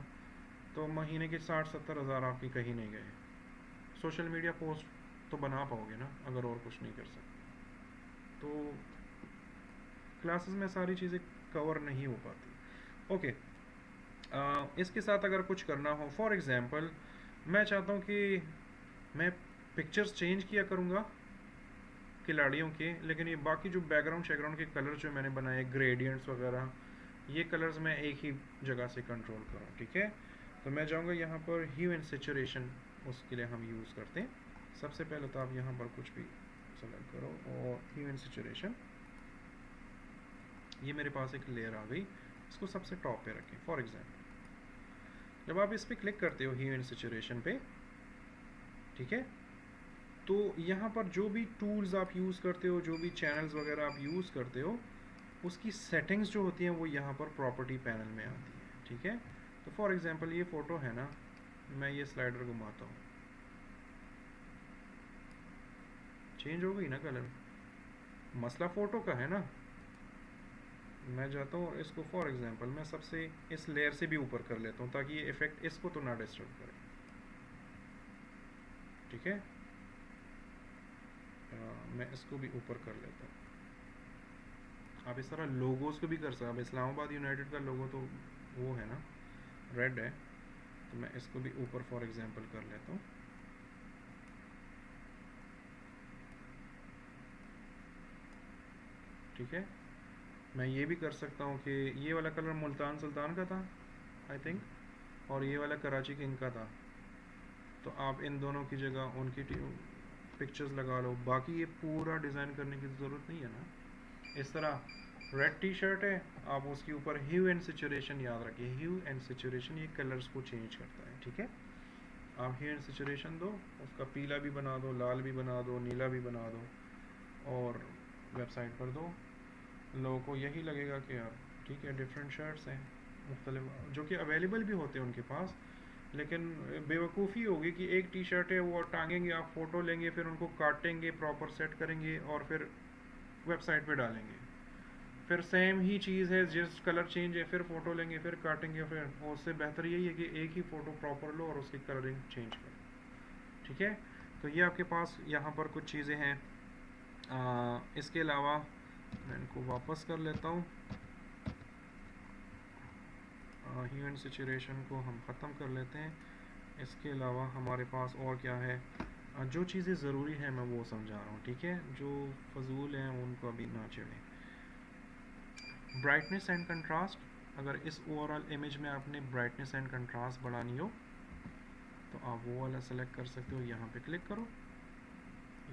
तो महीने के 60-70 हज़ार आपकी कहीं नहीं गए। सोशल मीडिया पोस्ट तो बना पाओगे ना, अगर और कुछ नहीं कर सकते तो क्लासेस में सारी चीज़ें कवर नहीं हो पाती। ओके, इसके साथ अगर कुछ करना हो, फॉर एग्ज़ाम्पल मैं चाहता हूँ कि मैं पिक्चर्स चेंज किया करूँगा खिलाड़ियों के, लेकिन ये बाकी जो बैकग्राउंड शैकग्राउंड के कलर जो मैंने बनाए, ग्रेडियंट्स वगैरह, ये कलर्स मैं एक ही जगह से कंट्रोल करूँ, ठीक है। तो मैं जाऊँगा यहाँ पर ह्यू एंड सैचुरेशन, उसके लिए हम यूज़ करते हैं। सबसे पहले तो आप यहाँ पर कुछ भी सेलेक्ट करो और ह्यू एंड सैचुरेशन, ये मेरे पास एक लेयर आ गई, इसको सबसे टॉप पे रखें। फॉर एग्जाम्पल जब आप इस पर क्लिक करते हो ह्यू एंड सैचुरेशन पे, ठीक है, तो यहाँ पर जो भी टूल्स आप यूज़ करते हो, जो भी चैनल्स वगैरह आप यूज़ करते हो, उसकी सेटिंग्स जो होती हैं वो यहाँ पर प्रॉपर्टी पैनल में आती है, ठीक है। तो फॉर एग्जांपल ये फ़ोटो है ना, मैं ये स्लाइडर घुमाता हूँ, चेंज हो गई ना कलर, मसला फ़ोटो का है ना। मैं जाता हूँ और इसको फॉर एग्जांपल मैं सबसे इस लेयर से भी ऊपर कर लेता हूँ, ताकि ये इफ़ेक्ट इसको तो ना डिस्टर्ब करे, ठीक है। मैं इसको भी ऊपर कर लेता हूँ। आप इस तरह लोगोस को भी कर सकते हैं। अब इस्लामाबाद यूनाइटेड का लोगो तो वो है ना, रेड है, तो मैं इसको भी ऊपर फॉर एग्जांपल कर लेता हूँ, ठीक है। मैं ये भी कर सकता हूँ कि ये वाला कलर मुल्तान सुल्तान का था आई थिंक, और ये वाला कराची किंग का था, तो आप इन दोनों की जगह उनकी पिक्चर्स लगा लो। बाकी ये पूरा डिज़ाइन करने की ज़रूरत नहीं है ना। इस तरह रेड टी शर्ट है, आप उसके ऊपर ह्यू एंड सैचुरेशन याद रखिए, ह्यू एंड सैचुरेशन ये कलर्स को चेंज करता है, ठीक है। आप ह्यू एंड सैचुरेशन दो, उसका पीला भी बना दो, लाल भी बना दो, नीला भी बना दो और वेबसाइट पर दो। लोगों को यही लगेगा कि यार ठीक है, डिफरेंट शर्ट्स हैं मुख्तलिफ जो कि अवेलेबल भी होते हैं उनके पास, लेकिन बेवकूफ़ी होगी कि एक टी शर्ट है वो टांगेंगे, आप फ़ोटो लेंगे, फिर उनको काटेंगे, प्रॉपर सेट करेंगे और फिर वेबसाइट पे डालेंगे। फिर सेम ही चीज़ है, जस्ट कलर चेंज है, फिर फ़ोटो लेंगे, फिर काटेंगे, फिर उससे बेहतर यही है कि एक ही फ़ोटो प्रॉपर लो और उसकी कलरिंग चेंज करो, ठीक है। तो ये आपके पास यहाँ पर कुछ चीज़ें हैं। इसके अलावा मैं इनको वापस कर लेता हूँ, ह्यू एंड सैचुरेशन को हम ख़त्म कर लेते हैं। इसके अलावा हमारे पास और क्या है, जो चीज़ें ज़रूरी हैं मैं वो समझा रहा हूँ, ठीक है। जो फजूल हैं उनको अभी ना छेड़ें। ब्राइटनेस एंड कंट्रास्ट, अगर इस ओवरऑल इमेज में आपने ब्राइटनेस एंड कंट्रास्ट बढ़ानी हो तो आप वो वाला सेलेक्ट कर सकते हो, यहाँ पे क्लिक करो,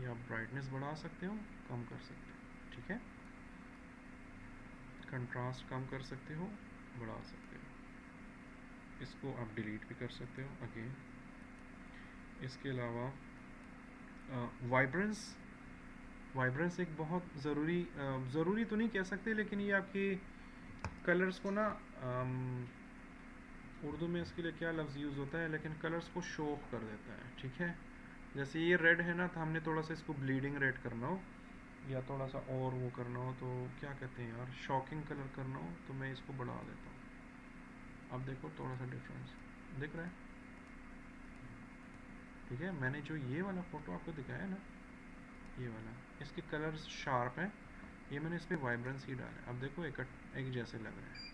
या ब्राइटनेस बढ़ा सकते हो, कम कर सकते हो, ठीक है। कंट्रास्ट कम कर सकते हो, बढ़ा सकते हो, इसको आप डिलीट भी कर सकते हो अगेन। इसके अलावा वाइब्रेंस, वाइब्रेंस एक बहुत ज़रूरी तो नहीं कह सकते, लेकिन ये आपके कलर्स को ना उर्दू में इसके लिए क्या लफ्ज़ यूज़ होता है, लेकिन कलर्स को शो ऑफ कर देता है, ठीक है। जैसे ये रेड है ना, तो हमने थोड़ा सा इसको ब्लीडिंग रेड करना हो या थोड़ा सा और वो करना हो तो क्या कहते हैं यार, शॉकिंग कलर करना हो, तो मैं इसको बढ़ा देता हूँ। अब देखो थोड़ा सा डिफरेंस दिख रहा है, ठीक है। मैंने जो ये वाला फ़ोटो आपको दिखाया है ना, ये वाला, इसके कलर्स शार्प हैं, ये मैंने इस पर वाइब्रेंस ही डाला है। अब देखो एक जैसे लग रहे हैं,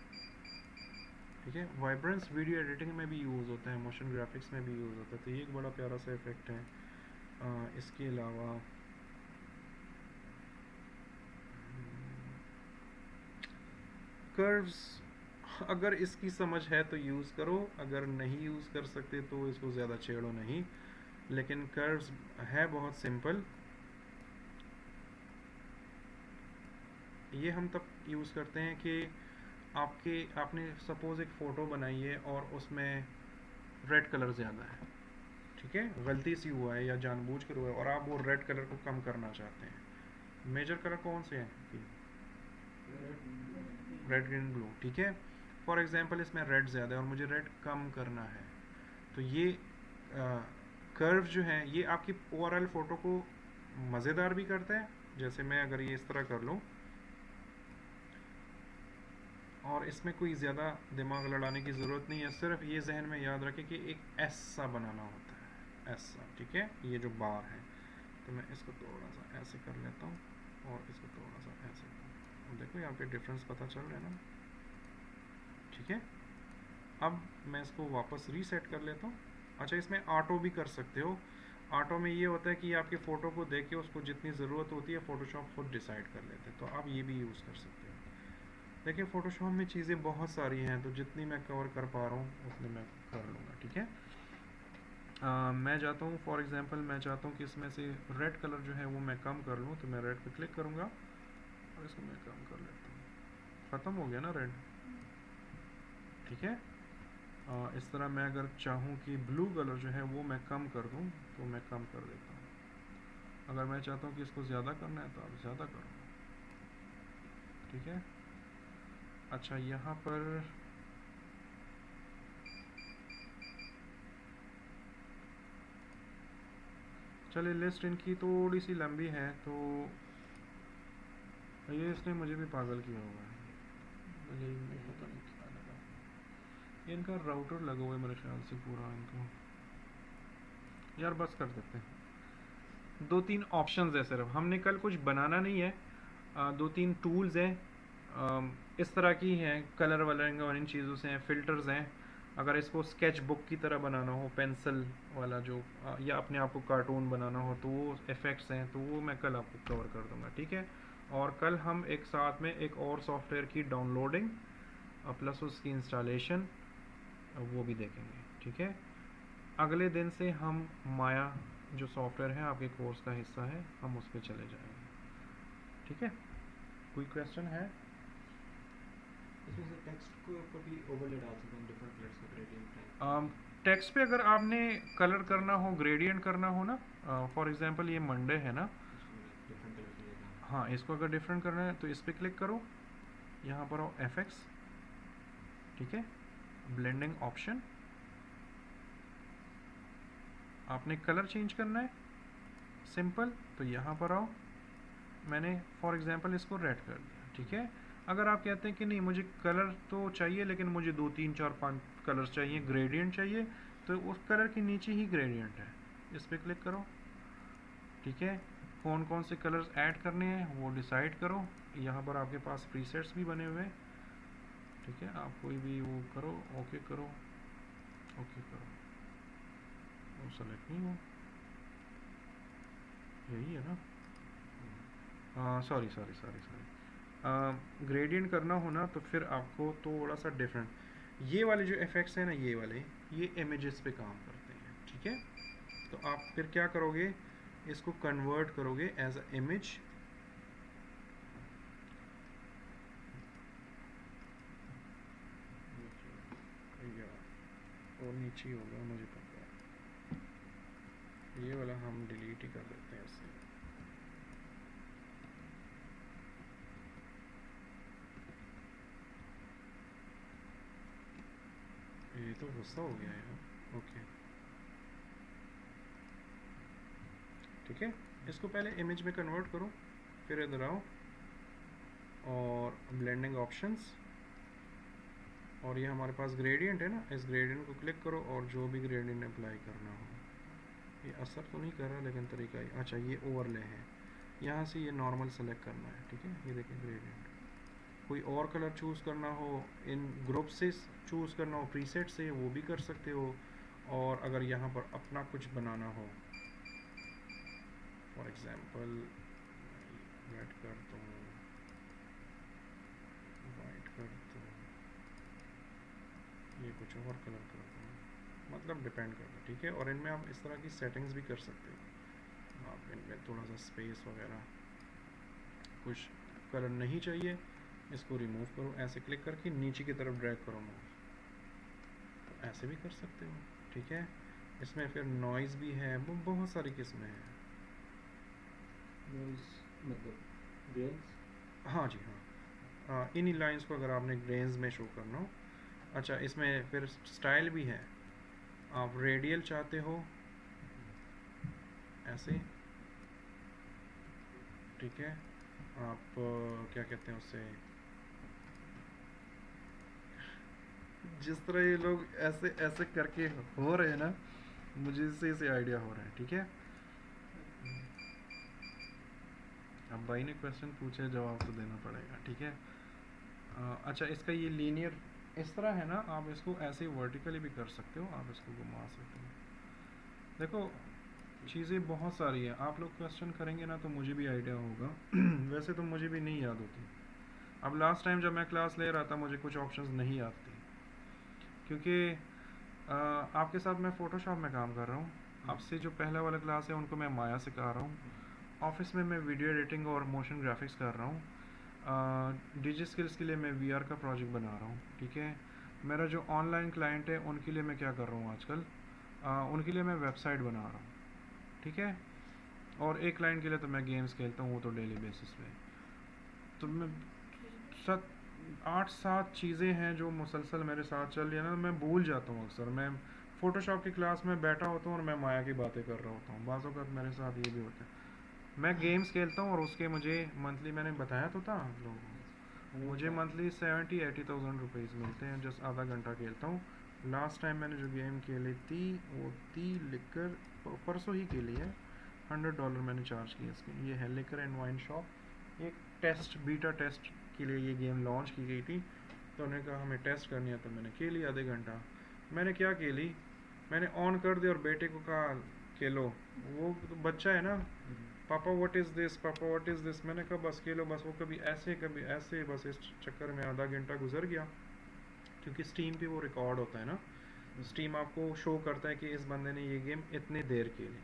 ठीक है। वाइब्रेंस वीडियो एडिटिंग में भी यूज़ होता है, मोशन ग्राफिक्स में भी यूज़ होता है, तो ये एक बड़ा प्यारा सा इफेक्ट है। इसके अलावा कर्व्स, अगर इसकी समझ है तो यूज़ करो, अगर नहीं यूज़ कर सकते तो इसको ज़्यादा छेड़ो नहीं, लेकिन कर्व्स है बहुत सिंपल। ये हम तब यूज़ करते हैं कि आपने सपोज़ एक फ़ोटो बनाई है और उसमें रेड कलर ज़्यादा है, ठीक है, गलती से हुआ है या जानबूझ कर हुआ है, और आप वो रेड कलर को कम करना चाहते हैं। मेजर कलर कौन से हैं? रेड, ग्रीन, ब्लू, ठीक है। फॉर एग्जांपल इसमें रेड ज़्यादा है और मुझे रेड कम करना है, तो ये कर्व जो है ये आपकी ओवरऑल फ़ोटो को मज़ेदार भी करता है। जैसे मैं अगर ये इस तरह कर लूँ और इसमें कोई ज़्यादा दिमाग लड़ाने की ज़रूरत नहीं है, सिर्फ ये जहन में याद रखें कि एक एस सा बनाना होता है, एस सा, ठीक है। ये जो बार है, तो मैं इसको थोड़ा सा ऐसे कर लेता हूँ और इसको थोड़ा सा ऐसे, देखो यहाँ पे डिफरेंस पता चल रहा है ना, ठीक है। अब मैं इसको वापस रीसेट कर लेता हूँ। अच्छा, इसमें ऑटो भी कर सकते हो। ऑटो में ये होता है कि आपके फ़ोटो को देख के उसको जितनी ज़रूरत होती है फ़ोटोशॉप खुद डिसाइड कर लेते हैं, तो आप ये भी यूज़ कर सकते हो। देखिए फ़ोटोशॉप में चीज़ें बहुत सारी हैं, तो जितनी मैं कवर कर पा रहा हूँ उतनी मैं कर लूँगा, ठीक है। मैं चाहता हूँ फॉर एग्ज़ाम्पल, मैं चाहता हूँ कि इसमें से रेड कलर जो है वो मैं कम कर लूँ, तो मैं रेड पे क्लिक करूँगा और इसको मैं कम कर लेता हूँ। ख़त्म हो गया ना रेड, ठीक है। इस तरह मैं अगर चाहूँ कि ब्लू कलर जो है वो मैं कम कर दूँ तो मैं कम कर देता हूँ। अगर मैं चाहता हूँ कि इसको ज़्यादा करना है तो आप ज़्यादा करो, ठीक है। अच्छा, यहाँ पर चलिए लिस्ट इनकी थोड़ी सी लंबी है, तो ये इसने मुझे भी पागल किया हुआ है, मुझे भी पता नहीं क्या लगा। ये इनका राउटर लगा हुआ है मेरे ख्याल से पूरा, इनको यार बस कर देते हैं। 2-3 ऑप्शंस है सिर्फ, हमने कल कुछ बनाना नहीं है। 2-3 टूल्स हैं, इस तरह की हैं, कलर वलरिंग और इन चीज़ों से हैं, फ़िल्टर्स हैं। अगर इसको स्केच बुक की तरह बनाना हो, पेंसिल वाला जो, या अपने आप को कार्टून बनाना हो, तो वो इफ़ेक्ट्स हैं, तो वो मैं कल आपको कवर कर दूँगा, ठीक है। और कल हम एक साथ में एक और सॉफ्टवेयर की डाउनलोडिंग प्लस उसकी इंस्टॉलेशन वो भी देखेंगे, ठीक है। अगले दिन से हम माया जो सॉफ्टवेयर है आपके कोर्स का हिस्सा है, हम उस पर चले जाएंगे, ठीक है। कोई क्वेश्चन है? इसमें से टेक्स्ट को ऊपर भी ओवरले डाल सकते हैं डिफरेंट कलर्स का ग्रेडियंट टाइप। टेक्स्ट पे अगर आपने कलर करना हो, ग्रेडियंट करना हो ना, फॉर एग्जांपल ये मंडे है ना, डिफरेंट कलर की जगह। हाँ इसको अगर डिफरेंट करना है तो इस पर क्लिक करो, यहाँ पर आओ FX, ठीक है, ब्लेंडिंग ऑप्शन, आपने कलर चेंज करना है सिंपल, तो यहाँ पर आओ, मैंने फॉर एग्जांपल इसको रेड कर दिया, ठीक है। अगर आप कहते हैं कि नहीं मुझे कलर तो चाहिए लेकिन मुझे 2 3 4 5 कलर्स चाहिए, ग्रेडियंट चाहिए, तो उस कलर के नीचे ही ग्रेडियंट है, इस पर क्लिक करो, ठीक है। कौन कौन से कलर्स ऐड करने हैं वो डिसाइड करो, यहाँ पर आपके पास प्रीसेट्स भी बने हुए हैं, ठीक है, आप कोई भी वो करो, ओके करो, ओके करो, वो सेलेक्ट नहीं हो, यही है ना, sorry sorry sorry sorry, gradient करना हो ना तो फिर आपको थोड़ा सा डिफरेंट, ये वाले जो इफेक्ट्स हैं ना, ये वाले, ये इमेजेस पे काम करते हैं, ठीक है। तो आप फिर क्या करोगे, इसको कन्वर्ट करोगे एज अ इमेज, और नीचे ही होगा मुझे पता है, ये वाला हम डिलीट ही कर देते हैं इससे, ये तो गुस्सा हो गया यार, ओके ठीक है। इसको पहले इमेज में कन्वर्ट करो, फिर इधर आओ और ब्लेंडिंग ऑप्शंस, और ये हमारे पास ग्रेडियंट है ना, इस ग्रेडियंट को क्लिक करो और जो भी ग्रेडियंट अप्लाई करना हो, ये असर तो नहीं कर रहा लेकिन तरीका ही, अच्छा ये ओवरले है, यहाँ से ये नॉर्मल सेलेक्ट करना है, ठीक है, ये देखें ग्रेडियंट। कोई और कलर चूज़ करना हो, इन ग्रुप से चूज़ करना हो, प्रीसेट से, वो भी कर सकते हो। और अगर यहाँ पर अपना कुछ बनाना हो, फॉर एग्जांपल रेड कर दो, वाइट कर दो, ये कुछ और कलर कर दो, मतलब डिपेंड करता है, ठीक है। और इनमें आप इस तरह की सेटिंग्स भी कर सकते हो, आप इनमें थोड़ा सा स्पेस वगैरह, कुछ कलर नहीं चाहिए इसको रिमूव करो, ऐसे क्लिक करके नीचे की तरफ ड्रैग करो माउस, तो ऐसे भी कर सकते हो, ठीक है। इसमें फिर नॉइज़ भी है, वो बहुत सारी किस्में हैं। नॉइज़ मतलब ग्रेन्स, हाँ जी हाँ, इन्हीं लाइंस को अगर आपने ग्रेन्स में शो करना हो, अच्छा इसमें फिर स्टाइल भी है, आप रेडियल चाहते हो ऐसे, ठीक है, आप क्या कहते हैं उससे, जिस तरह ये लोग ऐसे ऐसे करके हो रहे हैं ना, मुझे इससे इसे आइडिया हो रहा है, ठीक है। अब भाई ने क्वेश्चन पूछे, जवाब तो देना पड़ेगा, ठीक है। अच्छा इसका ये लीनियर इस तरह है ना, आप इसको ऐसे वर्टिकली भी कर सकते हो, आप इसको घुमा सकते हो, देखो चीज़ें बहुत सारी हैं, आप लोग क्वेश्चन करेंगे ना तो मुझे भी आइडिया होगा वैसे तो मुझे भी नहीं याद होती, अब लास्ट टाइम जब मैं क्लास ले रहा था मुझे कुछ ऑप्शंस नहीं याद थे, क्योंकि आपके साथ मैं फ़ोटोशॉप में काम कर रहा हूँ, आपसे जो पहला वाला क्लास है उनको मैं माया सिखा रहा हूँ, ऑफिस में मैं वीडियो एडिटिंग और मोशन ग्राफिक्स कर रहा हूँ, डिजी स्किल्स के लिए मैं VR का प्रोजेक्ट बना रहा हूँ, ठीक है। मेरा जो ऑनलाइन क्लाइंट है उनके लिए मैं क्या कर रहा हूँ आजकल, उनके लिए मैं वेबसाइट बना रहा हूँ, ठीक है। और एक क्लाइंट के लिए तो मैं गेम्स खेलता हूँ, वो तो डेली बेसिस पे, तो मैं 8-7 चीज़ें हैं जो मुसलसल मेरे साथ चल रही है ना, मैं भूल जाता हूँ अक्सर, मैं फ़ोटोशॉप की क्लास में बैठा होता हूँ और मैं माया की बातें कर रहा होता हूँ, बाज़ औक़ात मेरे साथ ये भी होता है, मैं गेम्स खेलता हूँ और उसके मुझे मंथली, मैंने बताया तो था आप लोगों को, मुझे मंथली 70-80,000 रुपीज़ मिलते हैं, जस्ट आधा घंटा खेलता हूँ। लास्ट टाइम मैंने जो गेम खेली थी वो थी लिकर, परसों ही खेली है, $100 मैंने चार्ज किया इसके, ये है लिकर एंड वाइन शॉप, एक टेस्ट बीटा टेस्ट के लिए ये गेम लॉन्च की गई थी, तो उन्होंने कहा हमें टेस्ट करनी है, तो मैंने खेली आधे घंटा, मैंने क्या खेली, मैंने ऑन कर दिया और बेटे को कहा खेलो, वो तो बच्चा है ना, पापा व्हाट इज़ दिस, पापा व्हाट इज़ दिस, मैंने कहा बस खेलो, बस वो कभी ऐसे, बस इस चक्कर में आधा घंटा गुजर गया, क्योंकि स्टीम पे वो रिकॉर्ड होता है ना, स्टीम आपको शो करता है कि इस बंदे ने ये गेम इतने देर खेली,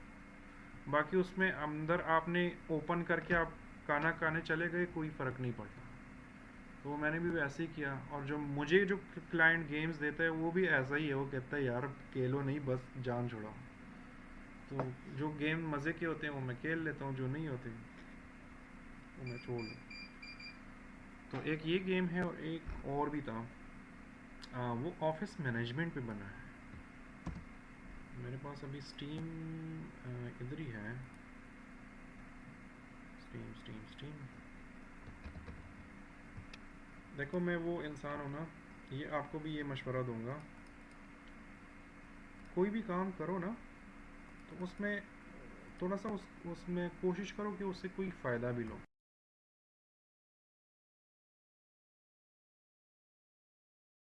बाकी उसमें अंदर आपने ओपन करके आप खाना खाने चले गए, कोई फ़र्क नहीं पड़ता, तो मैंने भी वैसे ही किया, और जो मुझे जो क्लाइंट गेम्स देता है वो भी ऐसा ही है, वो कहता है यार खेलो नहीं, बस जान छुड़ाओ। तो जो गेम मज़े के होते हैं वो मैं खेल लेता हूँ, जो नहीं होते वो मैं छोड़ दूँ। तो एक ये गेम है और एक और भी था, वो ऑफिस मैनेजमेंट पे बना है। मेरे पास अभी स्टीम इधर ही है, स्टीम स्टीम स्टीम। देखो मैं वो इंसान हूँ ना, ये आपको भी ये मशवरा दूंगा, कोई भी काम करो ना तो उसमें थोड़ा सा उसमें कोशिश करो कि उससे कोई फ़ायदा भी लो।